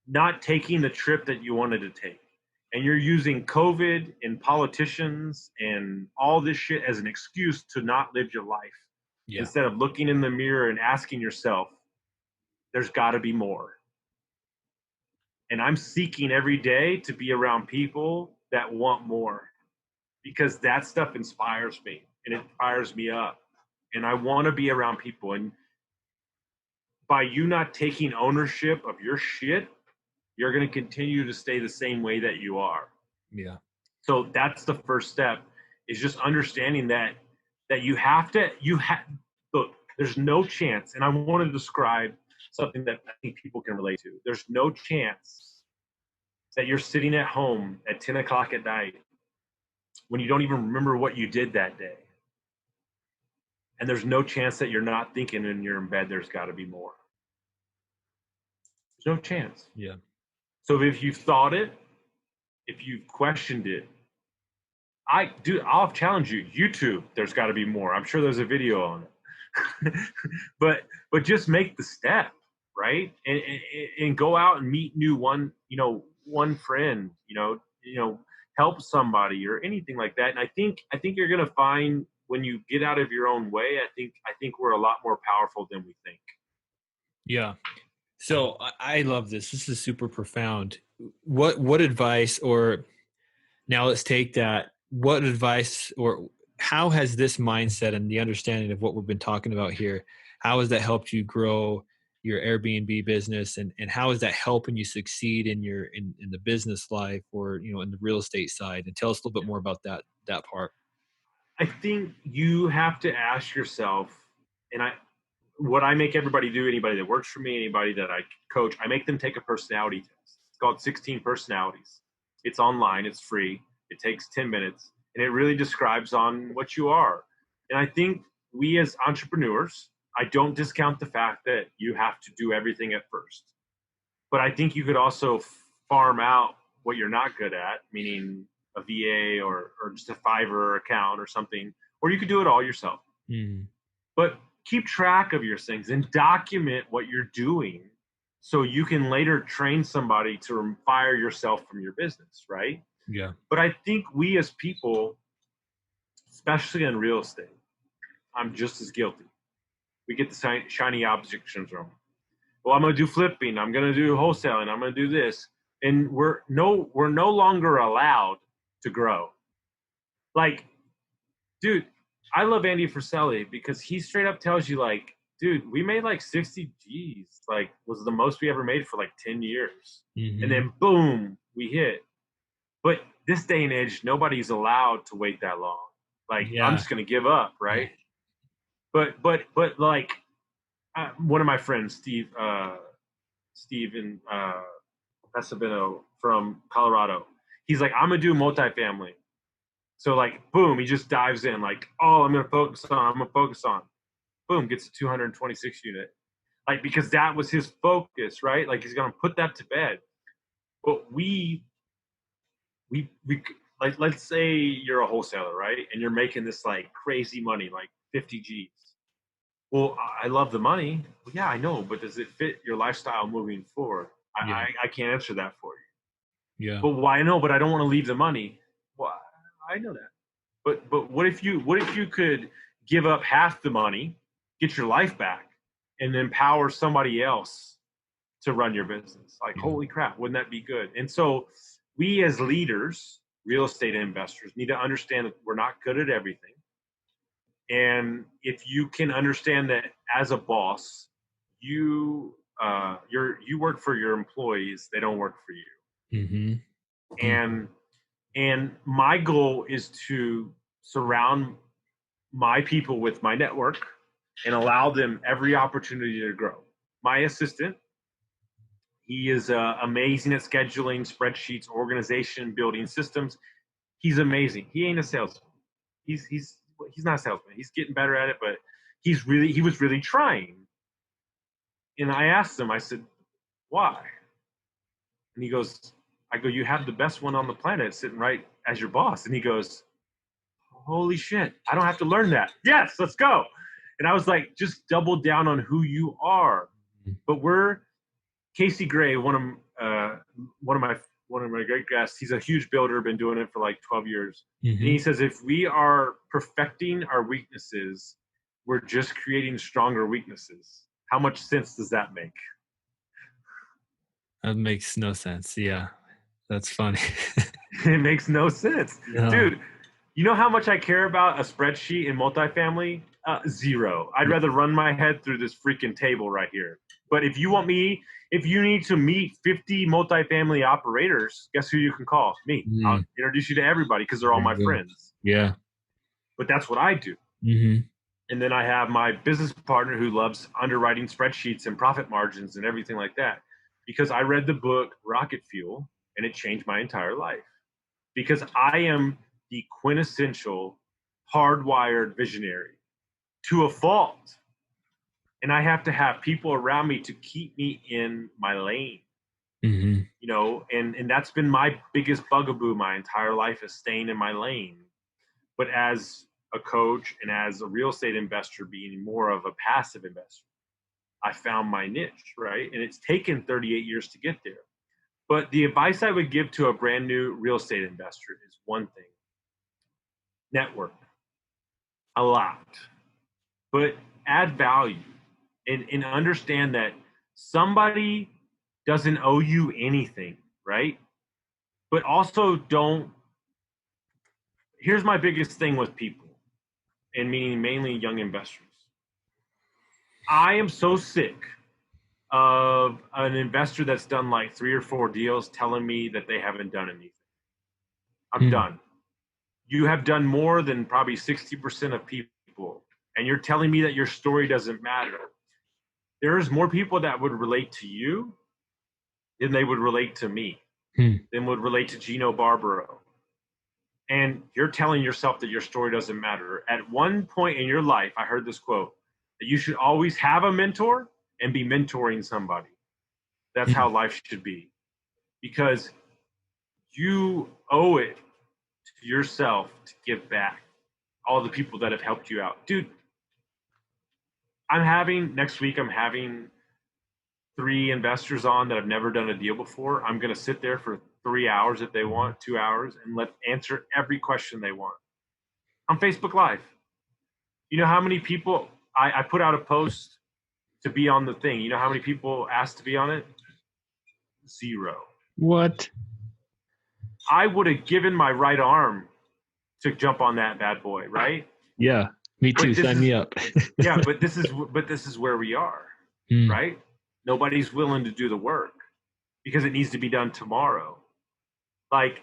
C: not taking the trip that you wanted to take. And you're using COVID and politicians and all this shit as an excuse to not live your life. Yeah. Instead of looking in the mirror and asking yourself, there's got to be more. And I'm seeking every day to be around people that want more, because that stuff inspires me and it fires me up. And I want to be around people. And by you not taking ownership of your shit, you're going to continue to stay the same way that you are.
B: Yeah.
C: So that's the first step, is just understanding that look, there's no chance. And I want to describe something that I think people can relate to. There's no chance that you're sitting at home at 10 o'clock at night when you don't even remember what you did that day. And there's no chance that you're not thinking when you're in bed, there's got to be more. There's no chance.
B: Yeah.
C: So if you've thought it, if you've questioned it, I'll challenge you. YouTube, there's got to be more. I'm sure there's a video on it. but just make the step, right? And go out and meet one friend, help somebody or anything like that. And I think you're gonna find, when you get out of your own way, I think we're a lot more powerful than we think.
B: Yeah. So I love this. This is super profound. What advice, or now let's take that, what advice, or how has this mindset and the understanding of what we've been talking about here, how has that helped you grow your Airbnb business, and how is that helping you succeed in the business life, or in the real estate side? And tell us a little bit more about that part.
C: I think you have to ask yourself, and what I make everybody do, anybody that works for me, anybody that I coach, I make them take a personality test. It's called 16 Personalities. It's online, it's free, it takes 10 minutes, and it really describes on what you are. And I think we as entrepreneurs, I don't discount the fact that you have to do everything at first. But I think you could also farm out what you're not good at, meaning a VA or just a Fiverr account or something, or you could do it all yourself. Mm. But keep track of your things and document what you're doing, so you can later train somebody to fire yourself from your business, right?
B: Yeah.
C: But I think we as people, especially in real estate, I'm just as guilty. We get the shiny object syndrome. Well, I'm going to do flipping. I'm going to do wholesaling. I'm going to do this. And we're no longer allowed to grow. Like, dude, I love Andy Frisella because he straight up tells you, like, dude, we made like 60 G's, like was the most we ever made for like 10 years. Mm-hmm. And then boom, we hit. But this day and age, nobody's allowed to wait that long. Like, yeah. I'm just going to give up, right? Yeah. But like, one of my friends, Steven Pesavino from Colorado, he's like, I'm going to do multifamily. So like, boom, he just dives in like, oh, I'm going to focus on. Boom, gets a 226 unit. Like, because that was his focus, right? Like, he's going to put that to bed. But we like, let's say you're a wholesaler, right? And you're making this like crazy money, like 50 G's. Well, I love the money. Well, yeah, I know, but does it fit your lifestyle moving forward? I can't answer that for you.
B: Yeah.
C: But why? No, but I don't want to leave the money. Well, I know that. But what if you could give up half the money, get your life back, and empower somebody else to run your business? Like, holy crap, wouldn't that be good? And so we as leaders, real estate investors, need to understand that we're not good at everything. And if you can understand that as a boss, you work for your employees, they don't work for you. Mm-hmm. And my goal is to surround my people with my network and allow them every opportunity to grow. My assistant, he is amazing at scheduling, spreadsheets, organization, building systems. He's amazing. He ain't a salesman. He's not a salesman. He's getting better at it, but he was really trying. And I asked him, I said, why? And he goes, I go, you have the best one on the planet sitting right as your boss. And he goes, holy shit, I don't have to learn that. Yes, let's go. And I was like, just double down on who you are. But Casey Gray, one of my great guests, he's a huge builder, been doing it for like 12 years. And he says, if we are perfecting our weaknesses, we're just creating stronger weaknesses. How much sense does that make?
B: That makes no sense. Yeah, that's funny.
C: It makes no sense.
B: No.
C: Dude, you know how much I care about a spreadsheet in multifamily? Zero. I'd rather run my head through this freaking table right here. But if you need to meet 50 multifamily operators, guess who you can call? Me. I'll introduce you to everybody because they're all my friends.
B: Yeah.
C: But that's what I do. And then I have my business partner who loves underwriting spreadsheets and profit margins and everything like that. Because I read the book Rocket Fuel and it changed my entire life. Because I am the quintessential hardwired visionary to a fault. And I have to have people around me to keep me in my lane. You know, and that's been my biggest bugaboo my entire life, is staying in my lane. But as a coach and as a real estate investor, being more of a passive investor, I found my niche, right? And it's taken 38 years to get there. But the advice I would give to a brand new real estate investor is one thing: network a lot, but add value and understand that somebody doesn't owe you anything, right? But also here's my biggest thing with people, and meaning mainly young investors. I am so sick of an investor that's done like 3 or 4 deals telling me that they haven't done anything. I'm done. You have done more than probably 60% of people, and you're telling me that your story doesn't matter. There's more people that would relate to you than they would relate to me, than would relate to Gino Barbaro. And you're telling yourself that your story doesn't matter. At one point in your life, I heard this quote, that you should always have a mentor and be mentoring somebody. That's how life should be. Because you owe it to yourself to give back all the people that have helped you out. Dude, next week, I'm having 3 investors on that have never done a deal before. I'm going to sit there for 3 hours if they want, 2 hours, and answer every question they want on Facebook Live. You know how many people, I put out a post to be on the thing. You know how many people asked to be on it? 0.
B: What?
C: I would have given my right arm to jump on that bad boy, right?
B: Yeah, me too. Sign me up.
C: Yeah, but this is where we are, right? Nobody's willing to do the work because it needs to be done tomorrow. Like,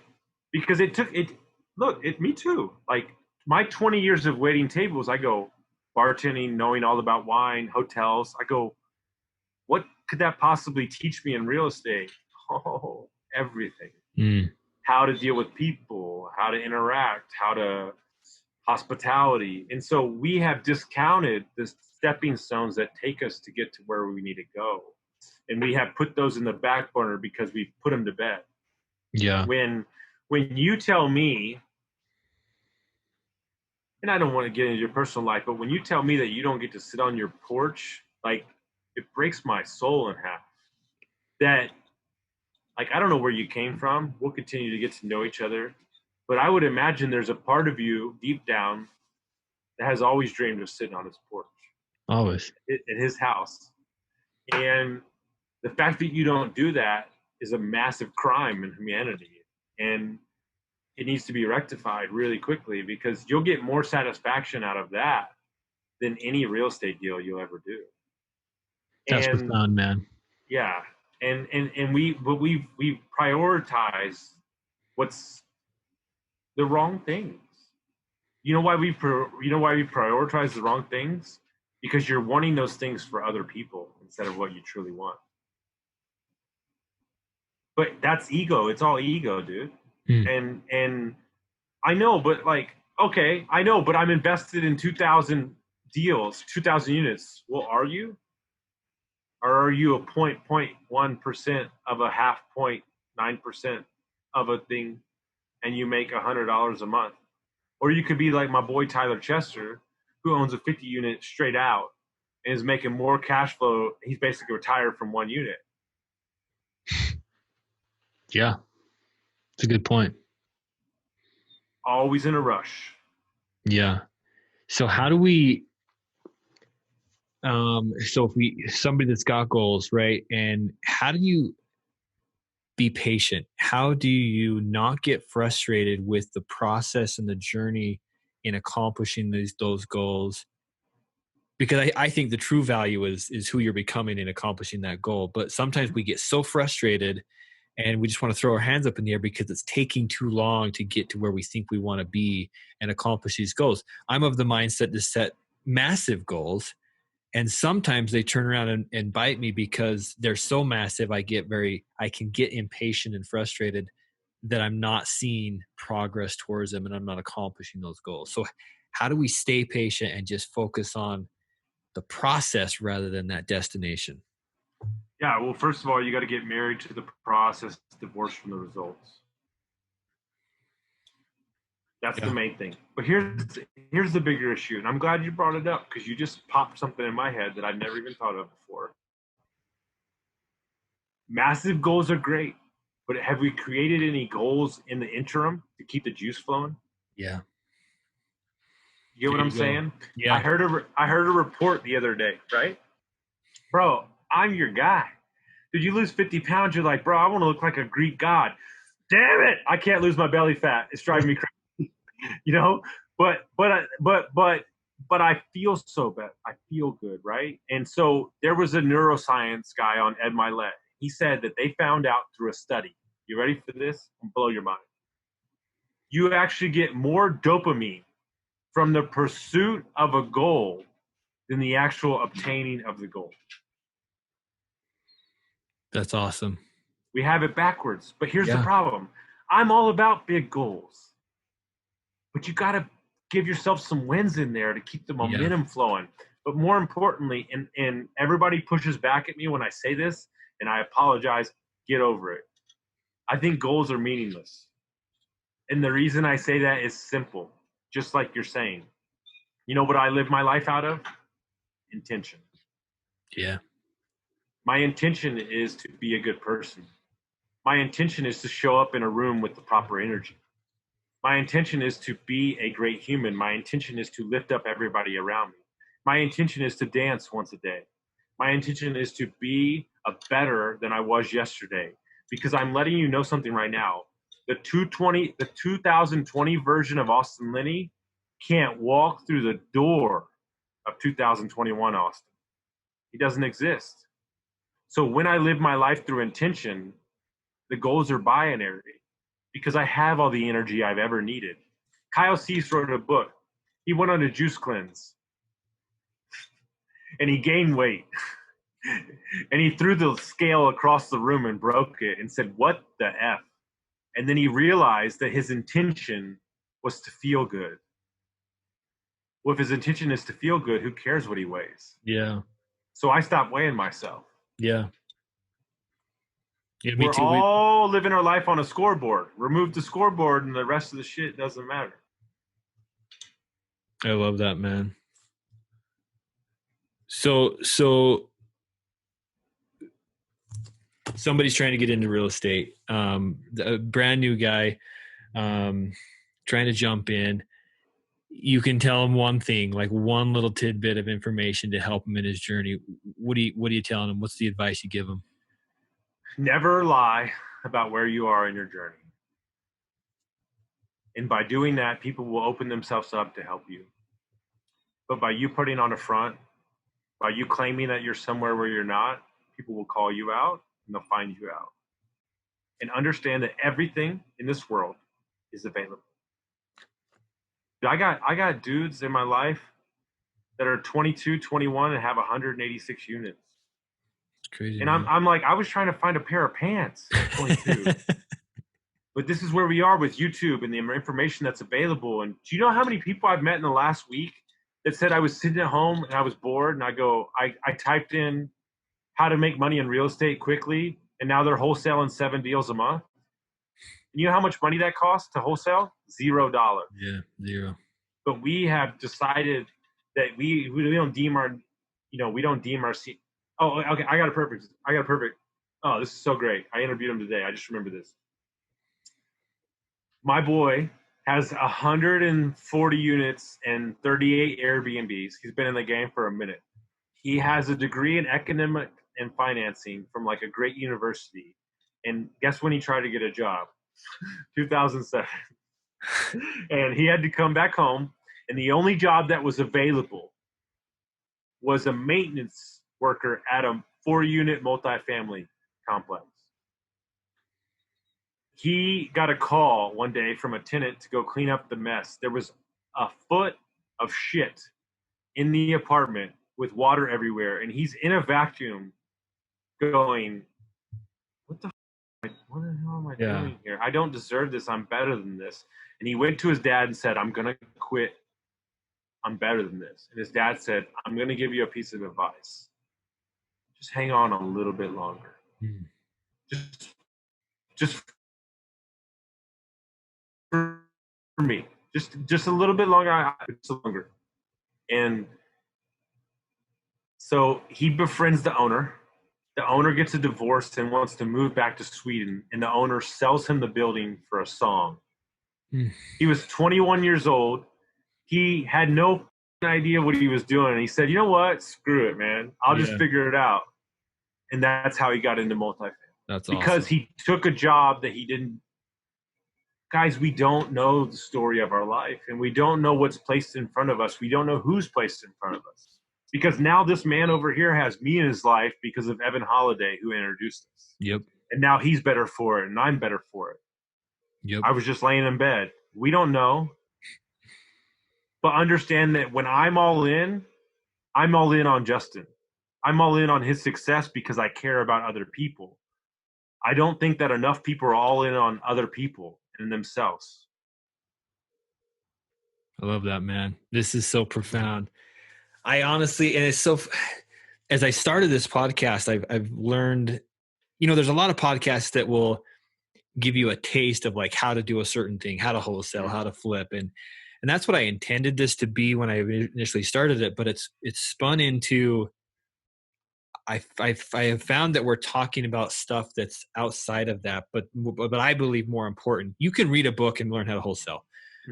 C: because me too. Like, my 20 years of waiting tables, I go bartending, knowing all about wine, hotels. I go, what could that possibly teach me in real estate? Oh, everything. How to deal with people, how to interact, hospitality. And so we have discounted the stepping stones that take us to get to where we need to go. And we have put those in the back burner because we put them to bed.
B: Yeah.
C: When you tell me, and I don't want to get into your personal life, but when you tell me that you don't get to sit on your porch, like, it breaks my soul in half. That, like, I don't know where you came from. We'll continue to get to know each other. But I would imagine there's a part of you deep down that has always dreamed of sitting on his porch.
B: Always.
C: At his house. And the fact that you don't do that is a massive crime in humanity. And it needs to be rectified really quickly, because you'll get more satisfaction out of that than any real estate deal you'll ever do.
B: That's profound, man.
C: Yeah. And we prioritize what's the wrong things. You know why we prioritize the wrong things? Because you're wanting those things for other people instead of what you truly want. But that's ego. It's all ego, dude.
B: Hmm.
C: And I know, but like, okay, I know, but I'm invested in 2,000 deals, 2,000 units. Well, are you? Or are you a 0.1% of a 0.9% of a thing, and you make $100 a month? Or you could be like my boy Tyler Chester, who owns a 50 unit straight out and is making more cash flow. He's basically retired from one unit.
B: Yeah, it's a good point.
C: Always in a rush.
B: Yeah. So how do we, so if somebody that's got goals, right? And how do you be patient? How do you not get frustrated with the process and the journey in accomplishing those goals? Because I think the true value is who you're becoming in accomplishing that goal. But sometimes we get so frustrated and we just want to throw our hands up in the air because it's taking too long to get to where we think we want to be and accomplish these goals. I'm of the mindset to set massive goals, and sometimes they turn around and bite me because they're so massive. I can get impatient and frustrated that I'm not seeing progress towards them and I'm not accomplishing those goals. So how do we stay patient and just focus on the process rather than that destination?
C: Yeah, well, first of all, you got to get married to the process, divorced from the results. That's the
B: Yeah.
C: main thing. But here's the bigger issue, and I'm glad you brought it up because you just popped something in my head that I've never even thought of before. Massive goals are great, but have we created any goals in the interim to keep the juice flowing?
B: Yeah.
C: You get what
B: There
C: I'm
B: you go.
C: saying?
B: Yeah.
C: I heard a report the other day, right? Bro, I'm your guy. Did you lose 50 pounds? You're like, bro, I want to look like a Greek god. Damn it! I can't lose my belly fat. It's driving me crazy. You know, but I feel so bad. I feel good, right? And so there was a neuroscience guy on Ed Milet. He said that they found out through a study. You ready for this? I'll blow your mind. You actually get more dopamine from the pursuit of a goal than the actual obtaining of the goal.
B: That's awesome.
C: We have it backwards. But here's the
B: Yeah.
C: problem. I'm all about big goals. But you got to give yourself some wins in there to keep the
B: Yeah.
C: momentum flowing. But more importantly, and everybody pushes back at me when I say this, and I apologize, get over it. I think goals are meaningless. And the reason I say that is simple, just like you're saying. You know what I live my life out of? Intention.
B: Yeah.
C: My intention is to be a good person. My intention is to show up in a room with the proper energy. My intention is to be a great human. My intention is to lift up everybody around me. My intention is to dance once a day. My intention is to be a better than I was yesterday, because I'm letting you know something right now. The 2020 version of Austin Linney can't walk through the door of 2021 Austin. He doesn't exist. So when I live my life through intention, the goals are binary because I have all the energy I've ever needed. Kyle Cease wrote a book. He went on a juice cleanse and he gained weight. And he threw the scale across the room and broke it and said, "What the F?" And then he realized that his intention was to feel good. Well, if his intention is to feel good, who cares what he weighs?
B: Yeah.
C: So I stopped weighing myself.
B: Yeah. Yeah. Me
C: We're
B: too.
C: all living our life on a scoreboard. Remove the scoreboard and the rest of the shit doesn't matter.
B: I love that, man. So somebody's trying to get into real estate. A brand new guy, trying to jump in. You can tell him one thing, like one little tidbit of information to help him in his journey. What are you telling him? What's the advice you give him?
C: Never lie about where you are in your journey. And by doing that, people will open themselves up to help you. But by you putting on a front, by you claiming that you're somewhere where you're not, people will call you out and they'll find you out. And understand that everything in this world is available. I got dudes in my life that are 22, 21 and have 186 units.
B: It's crazy,
C: And
B: man.
C: I'm like, I was trying to find a pair of pants at 22. But this is where we are with YouTube and the information that's available. And do you know how many people I've met in the last week that said I was sitting at home and I was bored and I typed in how to make money in real estate quickly, and now they're wholesaling 7 deals a month. And you know how much money that costs to wholesale? $0.
B: Yeah, 0.
C: But we have decided that we don't deem our, we don't deem our Oh, okay. I got a perfect. Oh, this is so great. I interviewed him today. I just remember this. My boy has 140 units and 38 Airbnbs. He's been in the game for a minute. He has a degree in economic and financing from like a great university. And guess when he tried to get a job? 2007. And he had to come back home. And the only job that was available was a maintenance worker at a 4-unit multifamily complex. He got a call one day from a tenant to go clean up the mess. There was a foot of shit in the apartment with water everywhere, and he's in a vacuum going, what the hell am I doing here? I don't deserve this. I'm better than this. And he went to his dad and said, I'm going to quit. I'm better than this. And his dad said, I'm going to give you a piece of advice. Just hang on a little bit longer. Just for me, just a little bit longer, and so he befriends the owner. The owner gets a divorce and wants to move back to Sweden, and the owner sells him the building for a song. He was 21 years old. He had no idea what he was doing, and he said, you know what, screw it, man, I'll just figure it out. And that's how he got into multifamily.
B: That's
C: because
B: awesome.
C: He took a job that he didn't. Guys, we don't know the story of our life, and we don't know what's placed in front of us. We don't know who's placed in front of us. Because now this man over here has me in his life because of Evan Holiday, who introduced us.
B: Yep.
C: And now he's better for it, and I'm better for it.
B: Yep.
C: I was just laying in bed. We don't know. But understand that when I'm all in on Justin. I'm all in on his success because I care about other people. I don't think that enough people are all in on other people and themselves.
B: I love that, man. This is so profound. I honestly, and it's so, as I started this podcast, I've learned, there's a lot of podcasts that will give you a taste of like how to do a certain thing, how to wholesale, how to flip. And that's what I intended this to be when I initially started it, but it's spun into, I have found that we're talking about stuff that's outside of that, but I believe more important. You can read a book and learn how to wholesale,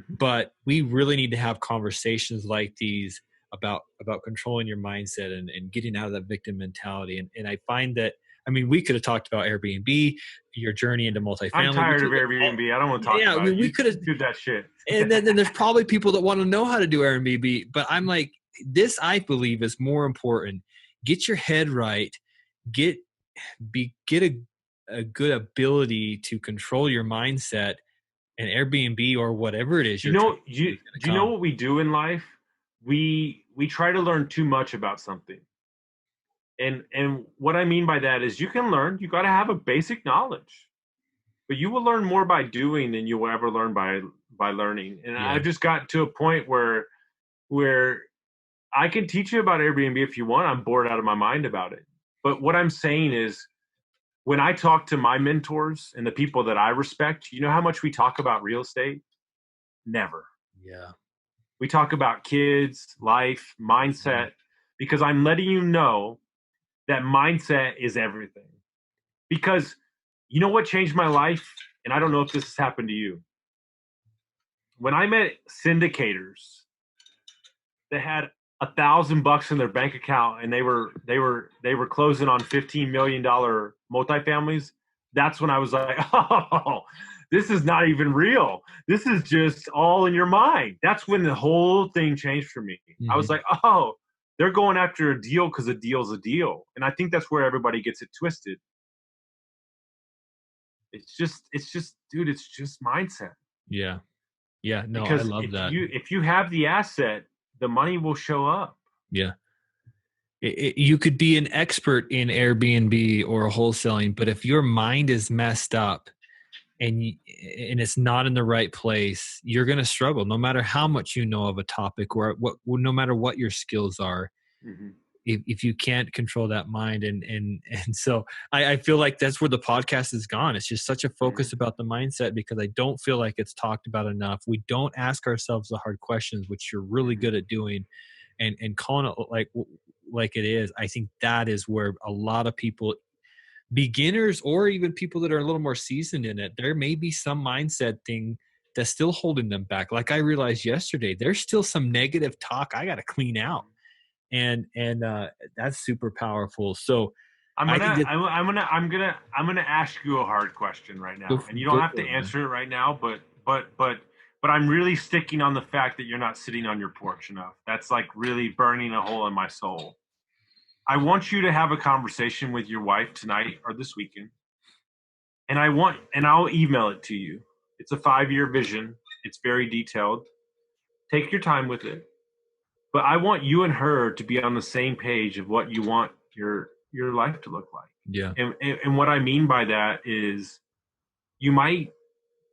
B: but we really need to have conversations like these about controlling your mindset and getting out of that victim mentality. And I find that, we could have talked about Airbnb, your journey into multifamily.
C: I'm tired of Airbnb. I don't want to talk about it.
B: We could have
C: do that shit.
B: And then there's probably people that want to know how to do Airbnb, but I'm like, this I believe is more important. Get your head right. Get a good ability to control your mindset, and Airbnb or whatever it is.
C: Do you know what we do in life? We try to learn too much about something. And what I mean by that is you can learn, you got to have a basic knowledge, but you will learn more by doing than you will ever learn by learning. And I've just got to a point where I can teach you about Airbnb if you want. I'm bored out of my mind about it. But what I'm saying is, when I talk to my mentors and the people that I respect, you know how much we talk about real estate? Never.
B: Yeah.
C: We talk about kids, life, mindset, because I'm letting you know that mindset is everything. Because you know what changed my life? And I don't know if this has happened to you. When I met syndicators that had $1,000 in their bank account and they were closing on $15 million multifamilies, that's when I was like, oh, this is not even real. This is just all in your mind. That's when the whole thing changed for me. I was like, oh, they're going after a deal because a deal's a deal. And I think that's where everybody gets it twisted. It's just, dude, it's just mindset.
B: Yeah. Yeah, no, I
C: because
B: love that.
C: if you have the asset, the money will show up.
B: Yeah. You could be an expert in Airbnb or wholesaling, but if your mind is messed up and it's not in the right place, you're going to struggle no matter how much you know of a topic or no matter what your skills are.
C: Mm-hmm.
B: If you can't control that mind. And so I feel like that's where the podcast has gone. It's just such a focus about the mindset because I don't feel like it's talked about enough. We don't ask ourselves the hard questions, which you're really good at doing, and calling it like it is. I think that is where a lot of people, beginners or even people that are a little more seasoned in it, there may be some mindset thing that's still holding them back. Like I realized yesterday, there's still some negative talk I got to clean out. And that's super powerful. So
C: I'm gonna ask you a hard question right now, and you don't have to answer it right now, but I'm really sticking on the fact that you're not sitting on your porch enough. That's like really burning a hole in my soul. I want you to have a conversation with your wife tonight or this weekend, and I'll email it to you. It's a 5-year vision. It's very detailed. Take your time with it. But I want you and her to be on the same page of what you want your life to look like.
B: Yeah.
C: And what I mean by that is you might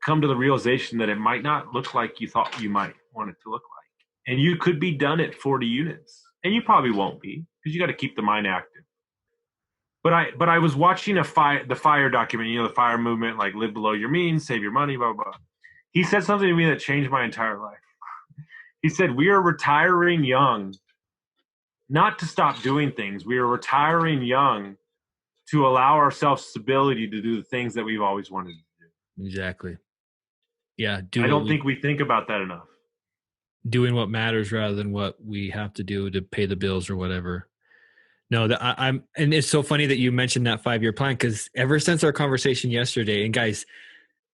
C: come to the realization that it might not look like you thought you might want it to look like. And you could be done at 40 units. And you probably won't be because you got to keep the mind active. But I was watching the fire document, the fire movement, like live below your means, save your money, blah, blah, blah. He said something to me that changed my entire life. He said, we are retiring young, not to stop doing things. We are retiring young to allow ourselves stability to do the things that we've always wanted to do.
B: Exactly. Yeah.
C: I don't think we think about that enough.
B: Doing what matters rather than what we have to do to pay the bills or whatever. No, and it's so funny that you mentioned that 5-year plan, because ever since our conversation yesterday, and guys,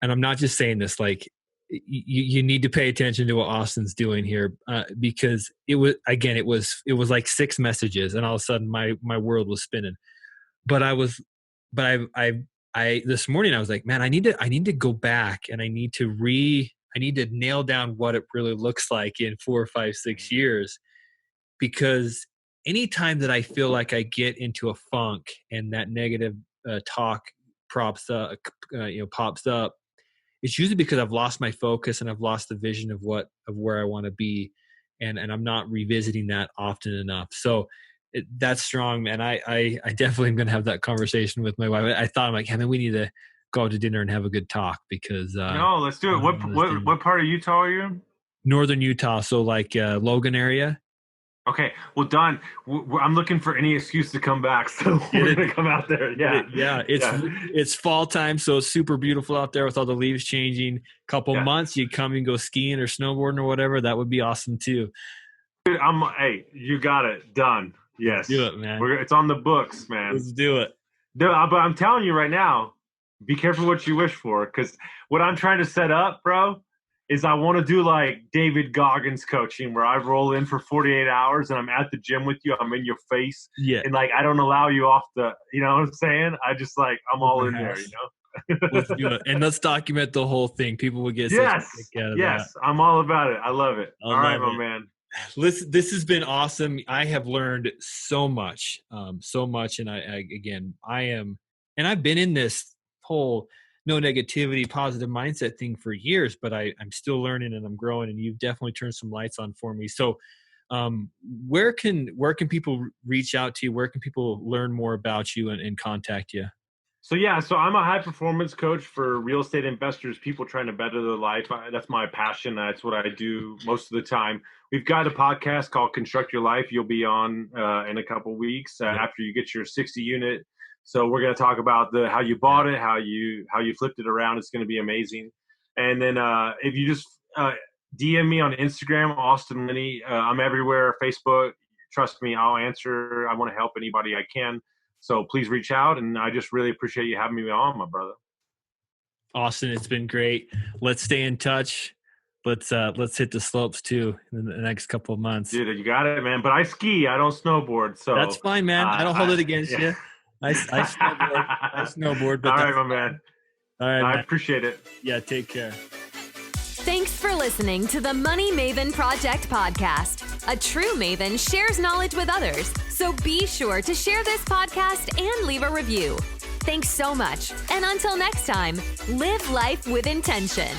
B: and I'm not just saying this, like you need to pay attention to what Austin's doing here, because it was like 6 messages, and all of a sudden my world was spinning. But I this morning I was like, man, I need to go back and I need to nail down what it really looks like in 4, 5, 6 years, because anytime that I feel like I get into a funk and that negative talk pops up, it's usually because I've lost my focus and I've lost the vision of where I want to be, and I'm not revisiting that often enough. So that's strong, man. I definitely am going to have that conversation with my wife. I thought, I'm like, hey, man, we need to go out to dinner and have a good talk because.
C: No, let's do it. What part of Utah are you in?
B: Northern Utah, so like Logan area.
C: Okay, well, Don, I'm looking for any excuse to come back, so we're gonna come out there. Yeah,
B: it's fall time, so it's super beautiful out there with all the leaves changing. Couple months, you come and go skiing or snowboarding or whatever. That would be awesome too.
C: Dude, hey, you got it, done. Yes,
B: let's do it, man.
C: It's on the books, man.
B: Let's do it.
C: But I'm telling you right now, be careful what you wish for, because what I'm trying to set up, bro, is I want to do like David Goggins coaching, where I roll in for 48 hours and I'm at the gym with you. I'm in your face.
B: Yeah.
C: And like, I don't allow you off you know what I'm saying? I just like, I'm all in there,
B: Let's do it. And let's document the whole thing. People will get such a kick out of that.
C: I'm all about it. I love it. All right, my man.
B: This has been awesome. I have learned so much. And I've been in this whole no negativity, positive mindset thing for years, but I'm still learning and I'm growing, and you've definitely turned some lights on for me. So where can people reach out to you? Where can people learn more about you and contact you?
C: So I'm a high performance coach for real estate investors, people trying to better their life. That's my passion. That's what I do most of the time. We've got a podcast called Construct Your Life. You'll be on in a couple weeks after you get your 60 unit. So we're going to talk about how you bought it, how you flipped it around. It's going to be amazing. And then if you just DM me on Instagram, Austin Linney. I'm everywhere, Facebook. Trust me, I'll answer. I want to help anybody I can. So please reach out, and I just really appreciate you having me on, my brother.
B: Austin, it's been great. Let's stay in touch. Let's hit the slopes too in the next couple of months.
C: Dude, you got it, man. But I ski. I don't snowboard. So
B: that's fine, man. I don't hold it against you. I snowboard. But
C: all right, my man.
B: All right,
C: I appreciate it.
B: Yeah, take care.
A: Thanks for listening to the Money Maven Project podcast. A true maven shares knowledge with others, so be sure to share this podcast and leave a review. Thanks so much, and until next time, live life with intention.